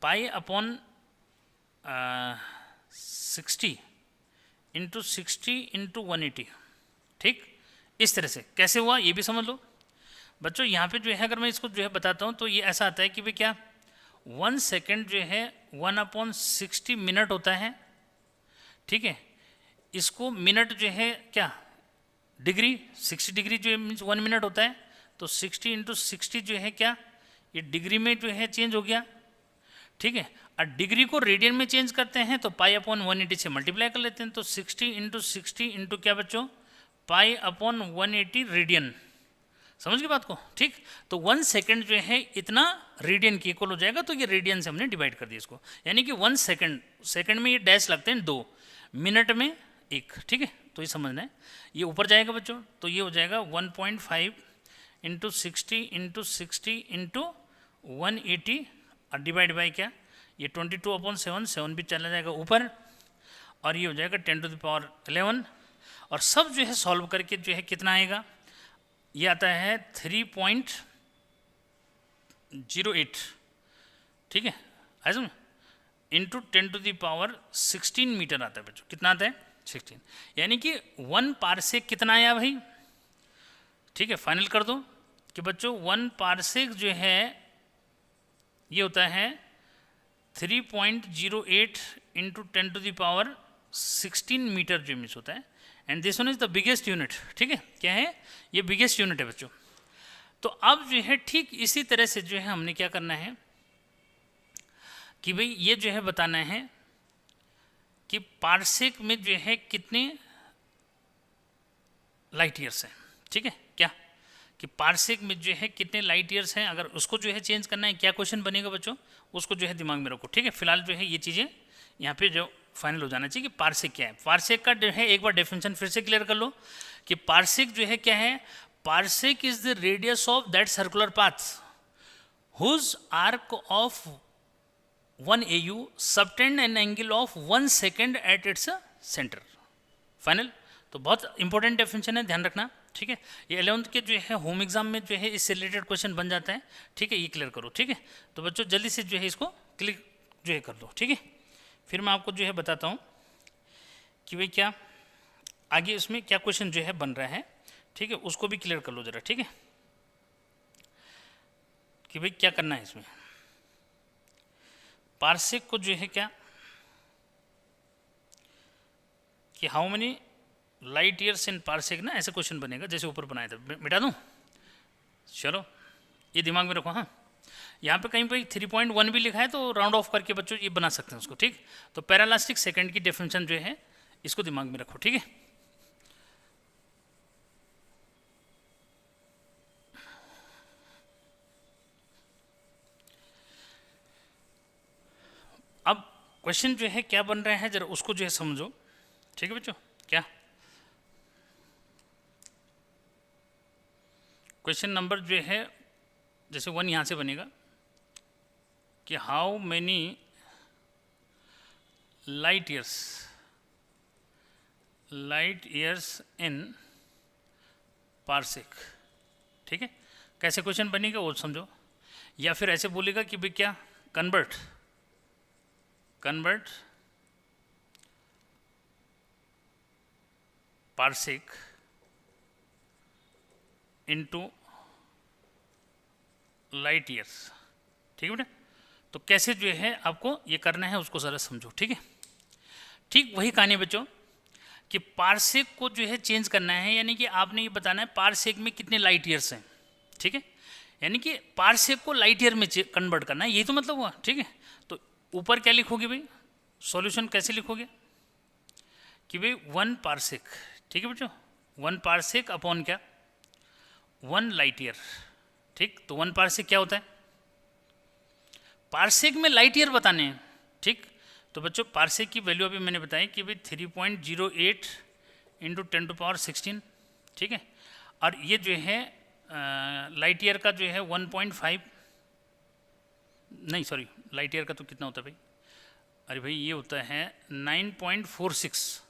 पाई अपॉन 60 इंटू 60 इंटू 180, ठीक। इस तरह से कैसे हुआ ये भी समझ लो बच्चों। यहाँ पे जो है अगर मैं इसको जो है बताता हूँ तो ये ऐसा आता है कि भाई क्या 1 सेकेंड जो है 1/60 मिनट होता है, ठीक है। इसको मिनट जो है क्या डिग्री, 60 डिग्री जो है मीन्स 1 मिनट होता है, तो 60 इंटू 60 जो है क्या ये डिग्री में जो है चेंज हो गया, ठीक है। और डिग्री को रेडियन में चेंज करते हैं तो पाई अपॉन 180 से मल्टीप्लाई कर लेते हैं, तो 60 इंटू 60 इंटू क्या बच्चों पाई अपॉन 180 रेडियन, समझ गए बात को, ठीक। तो 1 सेकेंड जो है इतना रेडियन की इक्वल हो जाएगा, तो ये रेडियन से हमने डिवाइड कर दिया इसको, यानी कि 1 सेकेंड, सेकेंड में ये डैश लगते हैं 2, मिनट में 1, ठीक है। तो ये समझना है, ये ऊपर जाएगा बच्चों, तो ये हो जाएगा 1.5 इंटू 60 इंटू 60 इंटू 180 और डिवाइड बाई क्या ये 22/7, 7 भी चला जाएगा ऊपर, और ये हो जाएगा 10⁻11, और सब जो है सॉल्व करके जो है कितना आएगा, ये आता है 3.08, ठीक है, ऐसा इंटू 10⁻16 मीटर आता है बच्चों। कितना आता है 16, यानी कि 1 पार्सेक कितना आया भाई, ठीक है। फाइनल कर दो कि बच्चों 1 पार्सेक जो है ये होता है 3.08 इंटू 10⁻16 मीटर जो मीन्स होता है, and this one is the biggest unit, ठीक है। क्या है ये बिगेस्ट यूनिट है बच्चों। तो अब जो है ठीक इसी तरह से जो है हमने क्या करना है कि भाई ये जो है बताना है कि पार्सेक में जो है कितने लाइट ईयर्स हैं, ठीक है, क्या कि पार्सेक में जो है कितने लाइट ईयर्स हैं, अगर उसको जो है चेंज करना है क्या क्वेश्चन बनेगा बच्चों, उसको जो है दिमाग में रखो, ठीक है। फिलहाल जो है ये चीज़ें यहाँ पे जो फाइनल हो जाना चाहिए कि पार्सेक क्या है। पार्सेक का जो है एक बार डेफिनेशन फिर से क्लियर कर लो कि पार्सेक जो है क्या है, parsec is the radius of that circular path whose arc of 1 AU subtend an angle of 1 second at its centre. Final. तो बहुत इंपॉर्टेंट डेफिनेशन है, ध्यान रखना, ठीक है। ये 11th के जो है होम एग्जाम में जो है इससे रिलेटेड क्वेश्चन बन जाता है, ठीक है। ये क्लियर करो, ठीक है। तो बच्चों जल्दी से जो है इसको क्लिक जो है कर दो, ठीक है। फिर मैं आपको जो है बताता हूँ कि भाई क्या आगे इसमें क्या क्वेश्चन जो है बन रहा है, ठीक है। उसको भी क्लियर कर लो जरा, ठीक है, कि भाई क्या करना है इसमें। पार्सेक को जो है क्या कि how many light years in parsec ना, ऐसे क्वेश्चन बनेगा जैसे ऊपर बनाया था। मिटा दूँ, चलो ये दिमाग में रखो। हाँ, यहाँ पे कहीं पे 3.1 भी लिखा है तो राउंड ऑफ करके बच्चों ये बना सकते हैं उसको, ठीक। तो पैरालास्टिक सेकंड की डेफिनेशन जो है इसको दिमाग में रखो, ठीक है। अब क्वेश्चन जो है क्या बन रहा है जरा उसको जो है समझो, ठीक है बच्चों। क्या क्वेश्चन नंबर जो है जैसे 1 यहाँ से बनेगा कि how many light years in parsec, ठीक है। कैसे क्वेश्चन बनेगा वो समझो। या फिर ऐसे बोलेगा कि भाई क्या convert parsec into light years, ठीक है बेटा। तो कैसे जो है आपको ये करना है उसको ज़रा समझो, ठीक है। ठीक वही कहानी है बच्चों कि पार्सेक को जो है चेंज करना है, यानी कि आपने ये बताना है पार्सेक में कितने लाइट ईयर्स हैं, ठीक है। यानी कि पार्सेक को लाइट ईयर में कन्वर्ट करना है, यही तो मतलब हुआ, ठीक है। तो ऊपर क्या लिखोगे भाई, सॉल्यूशन कैसे लिखोगे कि भाई 1 पार्सेक, ठीक है बच्चों, 1 पार्सेक अपॉन क्या 1 लाइट ईयर, ठीक। तो 1 पार्सेक क्या होता है, पार्सेक में लाइट ईयर बताने हैं, ठीक। तो बच्चों पार्सेक की वैल्यू अभी मैंने बताई कि भाई 3.08 इंटू 10⁻16, ठीक है। और ये जो है लाइट ईयर का जो है 1.5, नहीं सॉरी लाइट ईयर का तो कितना होता है भाई, अरे भाई ये होता है 9.46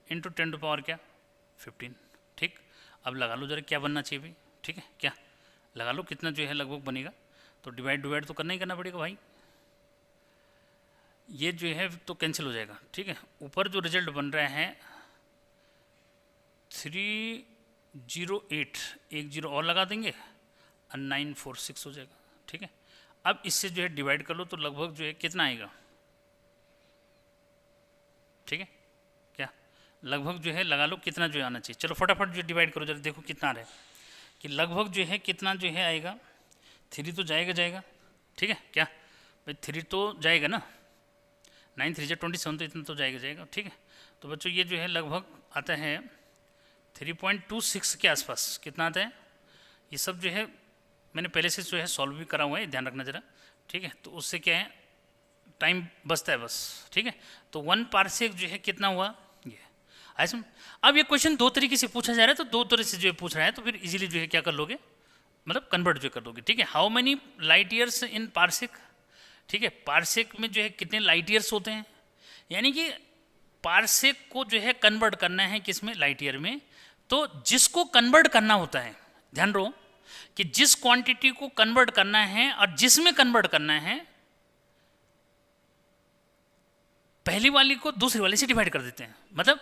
इंटू 10⁻15, ठीक। अब लगा लो जरा क्या बनना चाहिए भाई, ठीक है। क्या लगा लो कितना जो है लगभग बनेगा, तो डिवाइड तो करना ही करना पड़ेगा भाई। ये जो है तो कैंसिल हो जाएगा, ठीक है। ऊपर जो रिजल्ट बन रहा है 308, एक जीरो और लगा देंगे और 946 हो जाएगा, ठीक है। अब इससे जो है डिवाइड कर लो तो लगभग जो है कितना आएगा, ठीक है। क्या लगभग जो है लगा लो कितना जो है आना चाहिए। चलो फटाफट जो डिवाइड करो जरा देखो कितना आ रहा है कि लगभग जो है कितना जो है आएगा। 3 तो जाएगा, ठीक है। क्या भाई 3 तो जाएगा ना, 9 3 27 तो इतना तो जाएगा, ठीक है। तो बच्चों ये जो है लगभग आता है 3.26 के आसपास, कितना आता है। ये सब जो है मैंने पहले से जो है सॉल्व भी करा हुआ है, ध्यान रखना ज़रा, ठीक है। तो उससे क्या है टाइम बचता है बस, ठीक है। तो 1 पार्सेक जो है कितना हुआ ये ऐसा। अब ये क्वेश्चन 2 तरीके से पूछा जा रहा है, तो 2 तरह से जो है पूछ रहा है, तो फिर इजीली जो है क्या कर लोगे, मतलब कन्वर्ट जो कर दोगे, ठीक है। How many light years in parsec, ठीक है। पार्सेक में जो है कितने लाइट ईयर्स होते हैं, यानी कि पार्सेक को जो है कन्वर्ट करना है किस में, लाइट ईयर में। तो जिसको कन्वर्ट करना होता है, ध्यान रहो कि जिस क्वांटिटी को कन्वर्ट करना है और जिसमें कन्वर्ट करना है, पहली वाली को दूसरी वाली से डिवाइड कर देते हैं। मतलब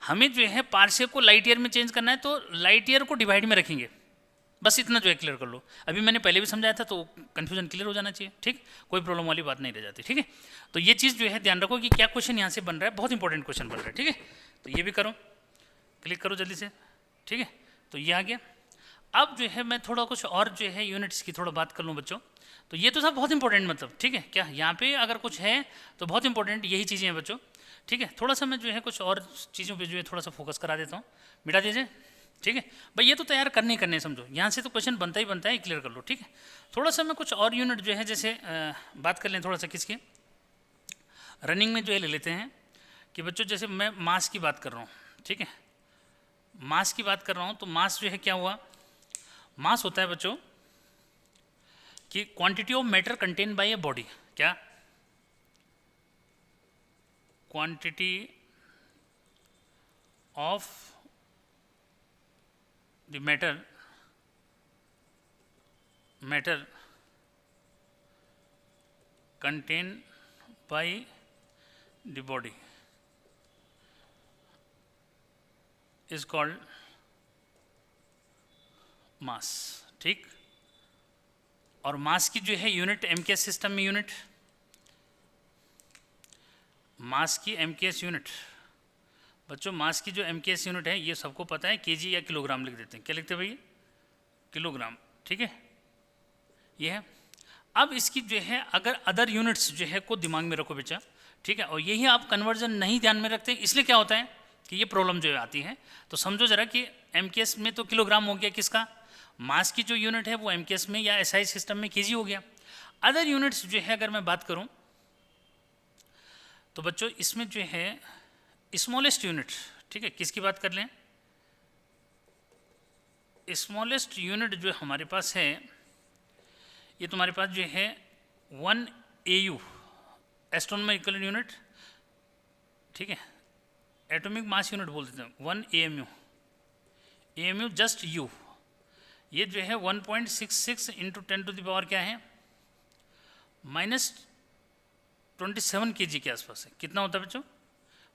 हमें जो है पार्सेक को लाइट ईयर में चेंज करना है तो लाइट ईयर को डिवाइड में रखेंगे, बस इतना जो है क्लियर कर लो। अभी मैंने पहले भी समझाया था तो कंफ्यूजन क्लियर हो जाना चाहिए, ठीक। कोई प्रॉब्लम वाली बात नहीं रह जाती, ठीक है। तो ये चीज़ जो है ध्यान रखो कि क्या क्वेश्चन यहाँ से बन रहा है, बहुत इंपॉर्टेंट क्वेश्चन बन रहा है, ठीक है। तो ये भी करो, क्लिक करो जल्दी से, ठीक है। तो ये आ गया। अब जो है मैं थोड़ा कुछ और जो है यूनिट्स की थोड़ा बात कर लूँ बच्चों। तो ये तो सब बहुत इंपॉर्टेंट, मतलब ठीक है। क्या यहाँ पे अगर कुछ है तो बहुत इंपॉर्टेंट यही चीज़ें हैं बच्चों, ठीक है। थोड़ा सा मैं जो है कुछ और चीज़ों पे जो है थोड़ा सा फोकस करा देता हूँ, मिटा दीजिए, ठीक है भाई। ये तो तैयार करने समझो, यहाँ से तो क्वेश्चन बनता ही बनता है, क्लियर कर लो, ठीक है। थोड़ा सा मैं कुछ और यूनिट जो है जैसे बात कर लें थोड़ा सा किसकी, रनिंग में जो है ले लेते हैं कि बच्चों जैसे मैं मास की बात कर रहा हूँ, ठीक है। मास की बात कर रहा हूँ तो मास जो है क्या हुआ, मास होता है बच्चों कि quantity of matter contain by a body, क्या quantity of the matter contain by the body is called mass. ठीक, और मास की जो है यूनिट एमकेएस सिस्टम में यूनिट, मास की एमकेएस यूनिट, बच्चों मास की जो एमकेएस यूनिट है ये सबको पता है, केजी या किलोग्राम लिख देते हैं। क्या लिखते हैं भैया? किलोग्राम। ठीक है, ये है। अब इसकी जो है अगर अदर यूनिट्स जो है को दिमाग में रखो बच्चा, ठीक है, और यही आप कन्वर्जन नहीं ध्यान में रखते, इसलिए क्या होता है कि ये प्रॉब्लम जो है आती है। तो समझो जरा कि एमकेएस में तो किलोग्राम हो गया, किसका? मास की जो यूनिट है वो एमकेएस में या एसआई सिस्टम में केजी हो गया। अदर यूनिट्स जो है अगर मैं बात करूं तो बच्चों इसमें जो है स्मॉलेस्ट यूनिट, ठीक है, किसकी बात कर लें? स्मॉलेस्ट यूनिट जो हमारे पास है ये तुम्हारे पास जो है 1 AU एस्ट्रोनॉमिकल यूनिट, ठीक है, एटॉमिक मास यूनिट बोल देते हैं 1 AMU जस्ट U, ये जो है 1.66 इंटू 10 टू द पावर क्या है -27 kg के आसपास है। कितना होता है बच्चों?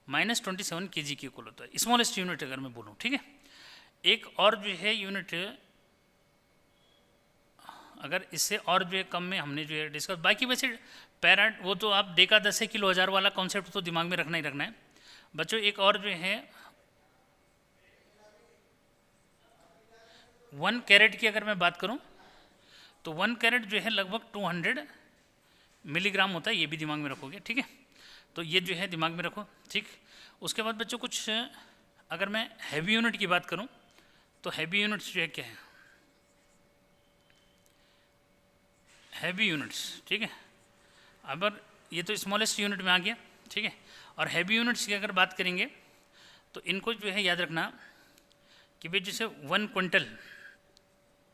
-27 kg के इक्वल होता है, स्मॉलेस्ट यूनिट अगर मैं बोलूँ। ठीक है, एक और जो है यूनिट अगर इससे और जो है कम में हमने जो है डिस्कस, बाकी वैसे पैराट वो तो आप देखा 10 किलो हज़ार वाला कॉन्सेप्ट तो दिमाग में रखना ही रखना है बच्चों। एक और जो है 1 कैरेट की अगर मैं बात करूं तो 1 कैरेट जो है लगभग 200 मिलीग्राम होता है, ये भी दिमाग में रखोगे। ठीक है, तो ये जो है दिमाग में रखो। ठीक, उसके बाद बच्चों कुछ अगर मैं हैवी यूनिट की बात करूं तो हैवी यूनिट्स जो है क्या है? हैवी यूनिट्स, ठीक है, अब ये तो स्मॉलेस्ट यूनिट में आ गया। ठीक है, और हैवी यूनिट्स की अगर बात करेंगे तो इनको जो है याद रखना कि भाई जैसे 1 क्विंटल,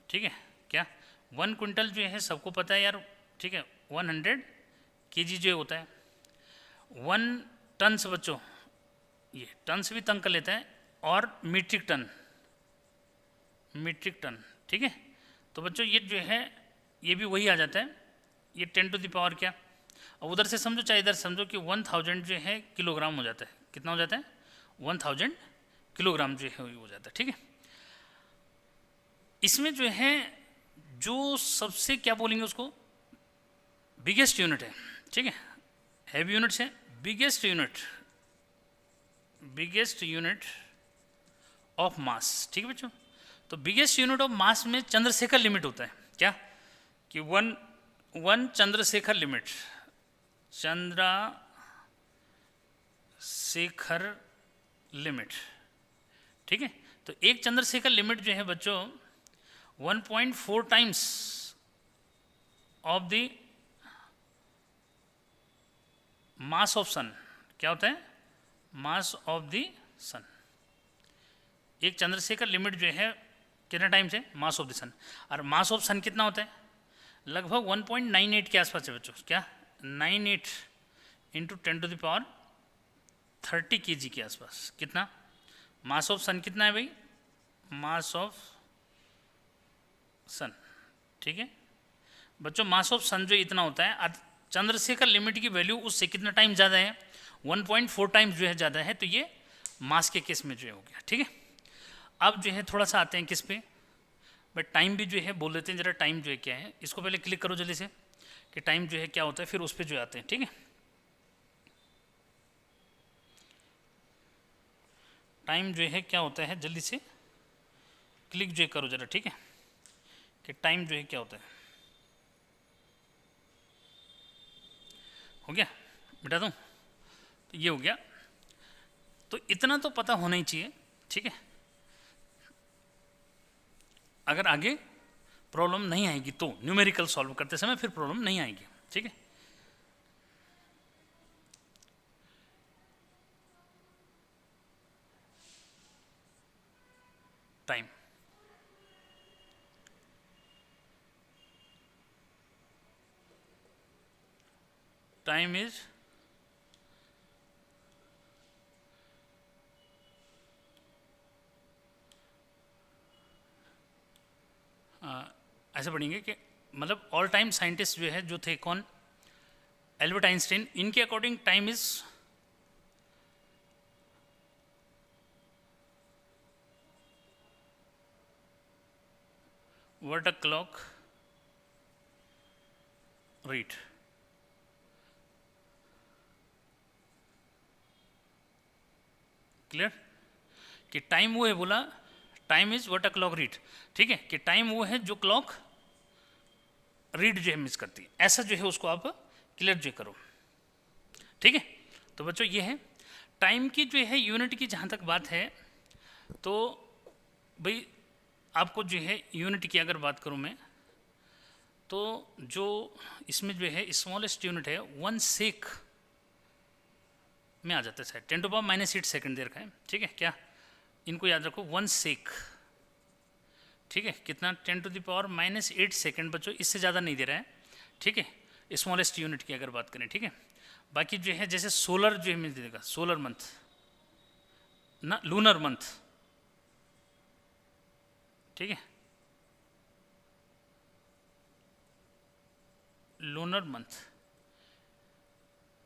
ठीक है, क्या 1 क्विंटल जो है सबको पता है यार, ठीक है, 100 kg जो होता है। 1 टन से बच्चों, ये टन से भी तंग कर लेता है, और मीट्रिक टन, ठीक है, तो बच्चों ये जो है ये भी वही आ जाता है, ये 10 टू द पावर क्या, और उधर से समझो चाहे इधर समझो कि 1000 जो है किलोग्राम हो जाता है। कितना हो जाता है? 1000 किलोग्राम जो है हो जाता है। ठीक है, इसमें जो है जो सबसे क्या बोलेंगे उसको बिगेस्ट यूनिट है। ठीक है, हैवी यूनिट्स है, बिगेस्ट यूनिट ऑफ मास। ठीक है बच्चों, तो बिगेस्ट यूनिट ऑफ मास में चंद्रशेखर लिमिट होता है, क्या कि वन चंद्रशेखर लिमिट। ठीक है, तो एक चंद्रशेखर लिमिट जो है बच्चों 1.4 times of the mass of sun. क्या होता है? Mass of the sun. एक चंद्रशेखर लिमिट जो है कितना टाइम्स है? Mass of the sun. और मास ऑफ सन कितना होता है? लगभग 1.98 के आसपास है बच्चों। क्या 98 into 10 to the power 30 kg के आसपास। कितना मास ऑफ सन कितना है भाई? मास ऑफ सन, ठीक है बच्चों, मास ऑफ सन जो इतना होता है, चंद्रशेखर लिमिट की वैल्यू उससे कितना टाइम ज़्यादा है? 1.4 टाइम्स जो है ज़्यादा है, तो ये मास के केस में जो है हो गया। ठीक है, अब जो है थोड़ा सा आते हैं किस पे, बट टाइम भी जो है बोल देते हैं, जरा टाइम जो है क्या है, इसको पहले क्लिक करो जल्दी से कि टाइम जो है क्या होता है, फिर उस पर जो आते हैं। ठीक है, टाइम जो है क्या होता है, जल्दी से क्लिक जो करो जरा। ठीक है, कि टाइम जो है क्या होता है। हो गया, बिठा दूँ? तो ये हो गया, तो इतना तो पता होना ही चाहिए। ठीक है, अगर आगे प्रॉब्लम नहीं आएगी तो न्यूमेरिकल सॉल्व करते समय फिर प्रॉब्लम नहीं आएगी। ठीक है, टाइम टाइम इज ऐसे पढ़ेंगे कि मतलब ऑल टाइम साइंटिस्ट जो है जो थे कौन, एल्बर्ट आइंस्टाइन, इनके according time is what a clock read. Clear कि टाइम वो है, बोला time is what a clock read, ठीक है, कि टाइम वो है जो क्लॉक रीड जो है मिस करती है, ऐसा जो है उसको आप क्लियर जो करो, ठीक है। तो बच्चों ये है टाइम की जो है यूनिट की जहाँ तक बात है, तो भाई आपको जो है यूनिट की अगर बात करूँ मैं, तो जो इसमें जो है स्मॉलेस्ट यूनिट है 1 सेक में आ जाता है, शायद 10⁻⁸ सेकंड दे रखा है, ठीक है क्या, इनको याद रखो 1 सेक, ठीक है, कितना 10⁻⁸ सेकंड बच्चों, इससे ज़्यादा नहीं दे रहा है, ठीक है, स्मॉलेस्ट यूनिट की अगर बात करें, ठीक है। बाकी जो है जैसे सोलर जो है मिल देगा, सोलर मंथ ना लूनर मंथ, ठीक है, लूनर मंथ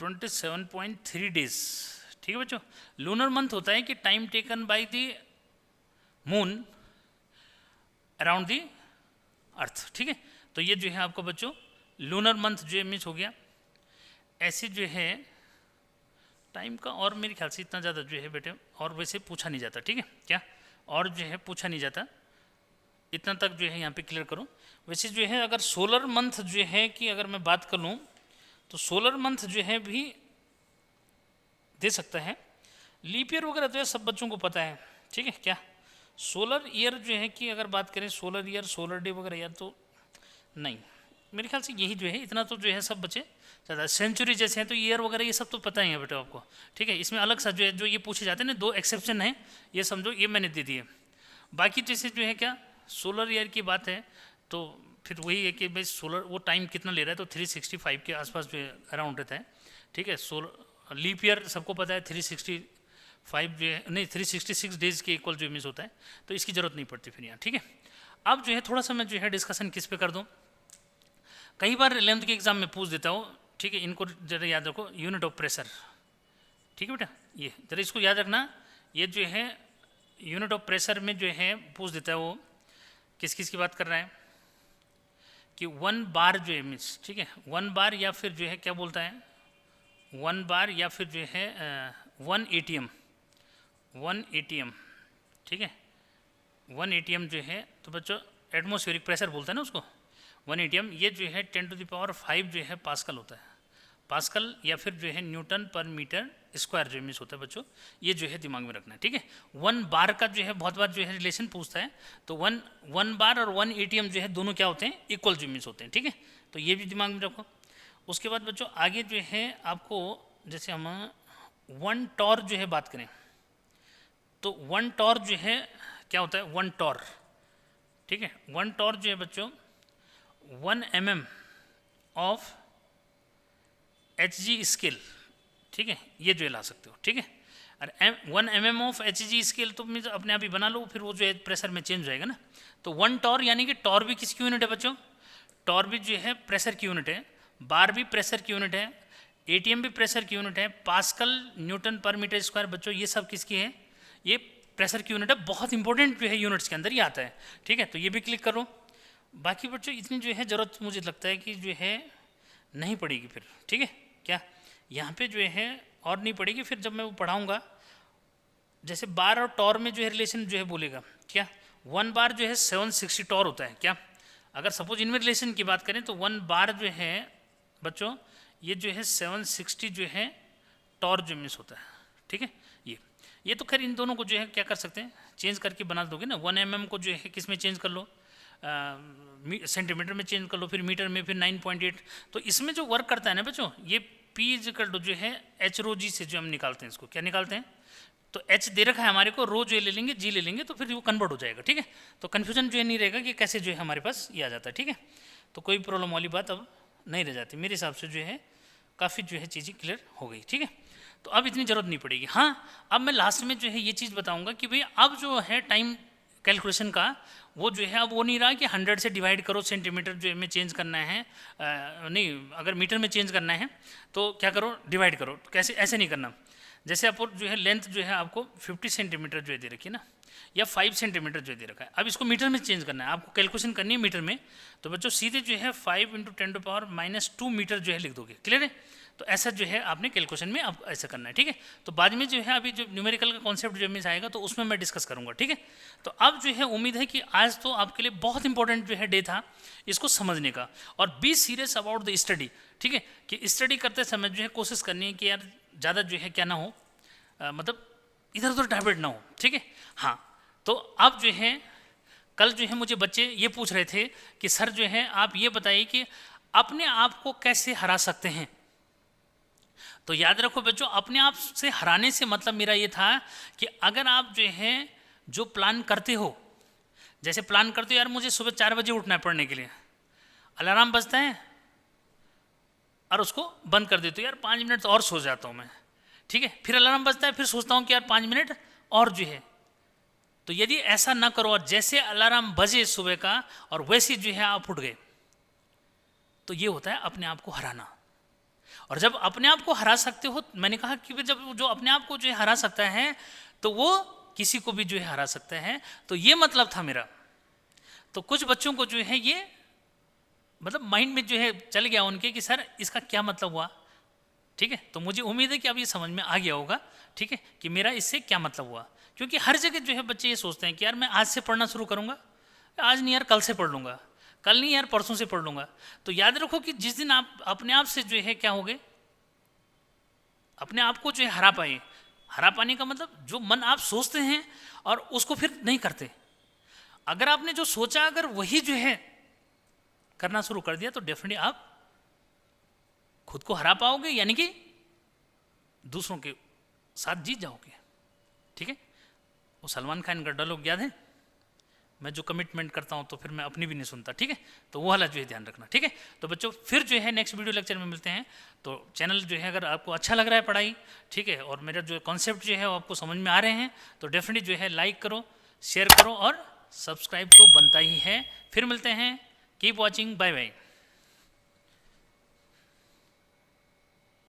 27.3 डेज, ठीक है बच्चों। लूनर मंथ होता है कि time taken by the moon around the earth, ठीक है। तो ये जो है आपका बच्चों लूनर मंथ जो है मिस हो गया। ऐसे जो है टाइम का और मेरे ख्याल से इतना ज़्यादा जो है बेटे और वैसे पूछा नहीं जाता, ठीक है क्या, और जो है पूछा नहीं जाता, इतना तक जो है यहाँ पे क्लियर करो। वैसे जो है अगर सोलर मंथ जो है कि अगर मैं बात कर लूँ तो सोलर मंथ जो है भी दे सकता है, लीप ईयर वगैरह तो है सब बच्चों को पता है, ठीक है क्या। सोलर ईयर जो है कि अगर बात करें सोलर ईयर सोलर डे वगैरह यार तो नहीं, मेरे ख्याल से यही जो है इतना तो जो है सब बच्चे ज़्यादा, सेंचुरी जैसे हैं तो ईयर वगैरह ये सब तो पता ही है बेटा आपको, ठीक है। इसमें अलग सा जो है जो ये पूछे जाते हैं ना, 2 एक्सेप्शन है, ये समझो ये मैंने दे दिए। बाकी जैसे जो है क्या सोलर ईयर की बात है तो फिर वही है कि भाई सोलर वो टाइम कितना ले रहा है, तो 365 के आसपास जो है अराउंड रहता है, ठीक है। सोलर लीप ईयर सबको पता है 365 जो है नहीं 366 डेज के इक्वल जो मिस होता है, तो इसकी ज़रूरत नहीं पड़ती फिर यहाँ, ठीक है। अब जो है थोड़ा सा मैं जो है डिस्कशन किस पे कर दूँ, कई बार 11th के एग्जाम में पूछ देता हूँ, ठीक है, इनको ज़रा याद रखो, यूनिट ऑफ प्रेशर, ठीक है बेटा, ये ज़रा इसको याद रखना, ये जो है यूनिट ऑफ प्रेशर में जो है पूछ देता है वो किस किस की बात कर रहा है कि 1 बार जो है मीन्स, ठीक है, 1 बार या फिर जो है क्या बोलता है 1 बार या फिर जो है 1 ATM, 1 ATM, ठीक है, 1 ATM जो है तो बच्चों एटमॉस्फेरिक प्रेशर बोलता है ना उसको, 1 ATM, ये जो है 10⁵ जो है पास्कल होता है, पास्कल या फिर जो है न्यूटन पर मीटर स्क्वायर जो मिस होता है बच्चों, ये जो है दिमाग में रखना है, ठीक है। 1 बार का जो है बहुत बार जो है रिलेशन पूछता है, तो 1 बार और 1 ATM जो है दोनों क्या होते हैं, इक्वल जो मिस होते हैं, ठीक है, तो ये भी दिमाग में रखो। उसके बाद बच्चों आगे जो है आपको जैसे हम 1 टॉर जो है बात करें, तो 1 टॉर जो है क्या होता है 1 टॉर, ठीक है, 1 टॉर जो है बच्चों 1 mm ऑफ HG स्केल, ठीक है, ये जो है ला सकते हो, ठीक है। और 1 mm ऑफ HG स्केल तो मीन्स अपने आप ही बना लो, फिर वो जो है प्रेशर में चेंज हो जाएगा ना। तो 1 टॉर यानी कि टॉर भी किसकी यूनिट है बच्चों, टॉर भी जो है प्रेशर की यूनिट है, बार भी प्रेशर की यूनिट है, ATM भी प्रेशर की यूनिट है, पास्कल न्यूटन पर मीटर स्क्वायर बच्चों ये सब किसकी है, ये प्रेशर की यूनिट है, बहुत इंपॉर्टेंट जो है यूनिट्स के अंदर ये आता है, ठीक है। तो ये भी क्लिक करो। बाकी बच्चों इतनी जो है ज़रूरत मुझे लगता है कि जो है नहीं पड़ेगी फिर, ठीक है क्या, यहाँ पे जो है और नहीं पड़ेगी, फिर जब मैं वो पढ़ाऊँगा जैसे बार और टॉर में जो है रिलेशन जो है बोलेगा क्या, 1 बार जो है 760 टॉर होता है क्या, अगर सपोज इनमें रिलेशन की बात करें तो 1 बार जो है बच्चों ये जो है 760 जो है टॉर जो मिस होता है, ठीक है। ये तो खैर इन दोनों को जो है क्या कर सकते हैं चेंज करके बना दोगे ना, 1 mm को जो है किस में चेंज कर लो, सेंटीमीटर में चेंज कर लो, फिर मीटर में, फिर 9.8, तो इसमें जो वर्क करता है ना बच्चों ये P जो है H ρg से जो हम निकालते हैं, इसको क्या निकालते हैं, तो H दे रखा है हमारे को, रो जो है ले लेंगे, G ले लेंगे, तो फिर वो कन्वर्ट हो जाएगा, ठीक है। तो कन्फ्यूजन जो है नहीं रहेगा कि कैसे जो है हमारे पास ये आ जाता है, ठीक है। तो कोई प्रॉब्लम वाली बात अब नहीं रह जाती मेरे हिसाब से, जो है काफ़ी जो है चीज़ें क्लियर हो गई, ठीक है। तो अब इतनी ज़रूरत नहीं पड़ेगी। हाँ, अब मैं लास्ट में जो है ये चीज़ बताऊंगा कि भाई अब जो है टाइम कैलकुलेशन का वो जो है अब वो नहीं रहा कि 100 से डिवाइड करो, सेंटीमीटर जो में चेंज करना है, नहीं, अगर मीटर में चेंज करना है तो क्या करो, डिवाइड करो। तो कैसे, ऐसे नहीं करना। जैसे आपको जो है लेंथ जो है आपको 50 सेंटीमीटर जो है दे रखी है ना, या 5 सेंटीमीटर जो दे रखा है, अब इसको मीटर में चेंज करना है, आपको कैलकुलेशन करनी है मीटर में। तो बच्चों सीधे जो है 5 × 10⁻² मीटर जो है लिख दोगे, क्लियर है। तो ऐसा जो है आपने कैलकुलेशन में आप ऐसा करना है, ठीक है। तो बाद में जो है अभी जो न्यूमेरिकल का कॉन्सेप्ट जो मिस आएगा तो उसमें मैं डिस्कस करूंगा, ठीक है। तो अब जो है उम्मीद है कि आज तो आपके लिए बहुत इंपॉर्टेंट जो है डे था इसको समझने का, और be serious about the study, ठीक है। कि स्टडी करते समय जो है कोशिश करनी है कि यार ज़्यादा जो है क्या ना हो, मतलब इधर उधर डाइवर्ट ना हो, ठीक है। हाँ, तो अब जो है कल जो है मुझे बच्चे ये पूछ रहे थे कि सर जो है आप ये बताइए कि अपने आप को कैसे हरा सकते हैं। तो याद रखो बच्चों, अपने आप से हराने से मतलब मेरा ये था कि अगर आप जो है जो प्लान करते हो, जैसे प्लान करते हो यार मुझे सुबह 4 बजे उठना है पढ़ने के लिए, अलार्म बजता है और उसको बंद कर देते हो, यार 5 मिनट और सो जाता हूँ मैं, ठीक है। फिर अलार्म बजता है, फिर सोचता हूँ कि यार 5 मिनट और जो है। तो यदि ऐसा ना करो और जैसे अलार्म बजे सुबह का और वैसे जो है आप उठ गए, तो ये होता है अपने आप को हराना। और जब अपने आप को हरा सकते हो, मैंने कहा कि जब जो अपने आप को जो है हरा सकता है तो वो किसी को भी जो है हरा सकता है। तो ये मतलब था मेरा। तो कुछ बच्चों को जो है ये मतलब माइंड में जो है चल गया उनके कि सर इसका क्या मतलब हुआ, ठीक है। तो मुझे उम्मीद है कि अब ये समझ में आ गया होगा, ठीक है, कि मेरा इससे क्या मतलब हुआ। क्योंकि हर जगह जो है बच्चे ये सोचते हैं कि यार मैं आज से पढ़ना शुरू करूँगा, आज नहीं यार कल से पढ़ लूँगा, कल नहीं यार परसों से पढ़ लूँगा। तो याद रखो कि जिस दिन आप अपने आप से जो है क्या होगे, अपने आप को जो है हरा पाए। हरा पाने का मतलब जो मन आप सोचते हैं और उसको फिर नहीं करते। अगर आपने जो सोचा अगर वही जो है करना शुरू कर दिया तो डेफिनेटली आप खुद को हरा पाओगे, यानी कि दूसरों के साथ जीत जाओगे, ठीक है। वो सलमान खान का डायलॉग याद है, मैं जो कमिटमेंट करता हूं तो फिर मैं अपनी भी नहीं सुनता, ठीक है। तो वो वाला जो है ध्यान रखना, ठीक है। तो बच्चों फिर जो है नेक्स्ट वीडियो लेक्चर में मिलते हैं। तो चैनल जो है अगर आपको अच्छा लग रहा है पढ़ाई, ठीक है, और मेरा जो कॉन्सेप्ट जो है वो आपको समझ में आ रहे हैं तो डेफिनेटली जो है लाइक करो, शेयर करो और सब्सक्राइब तो बनता ही है। फिर मिलते हैं, कीप वॉचिंग, बाय बाय।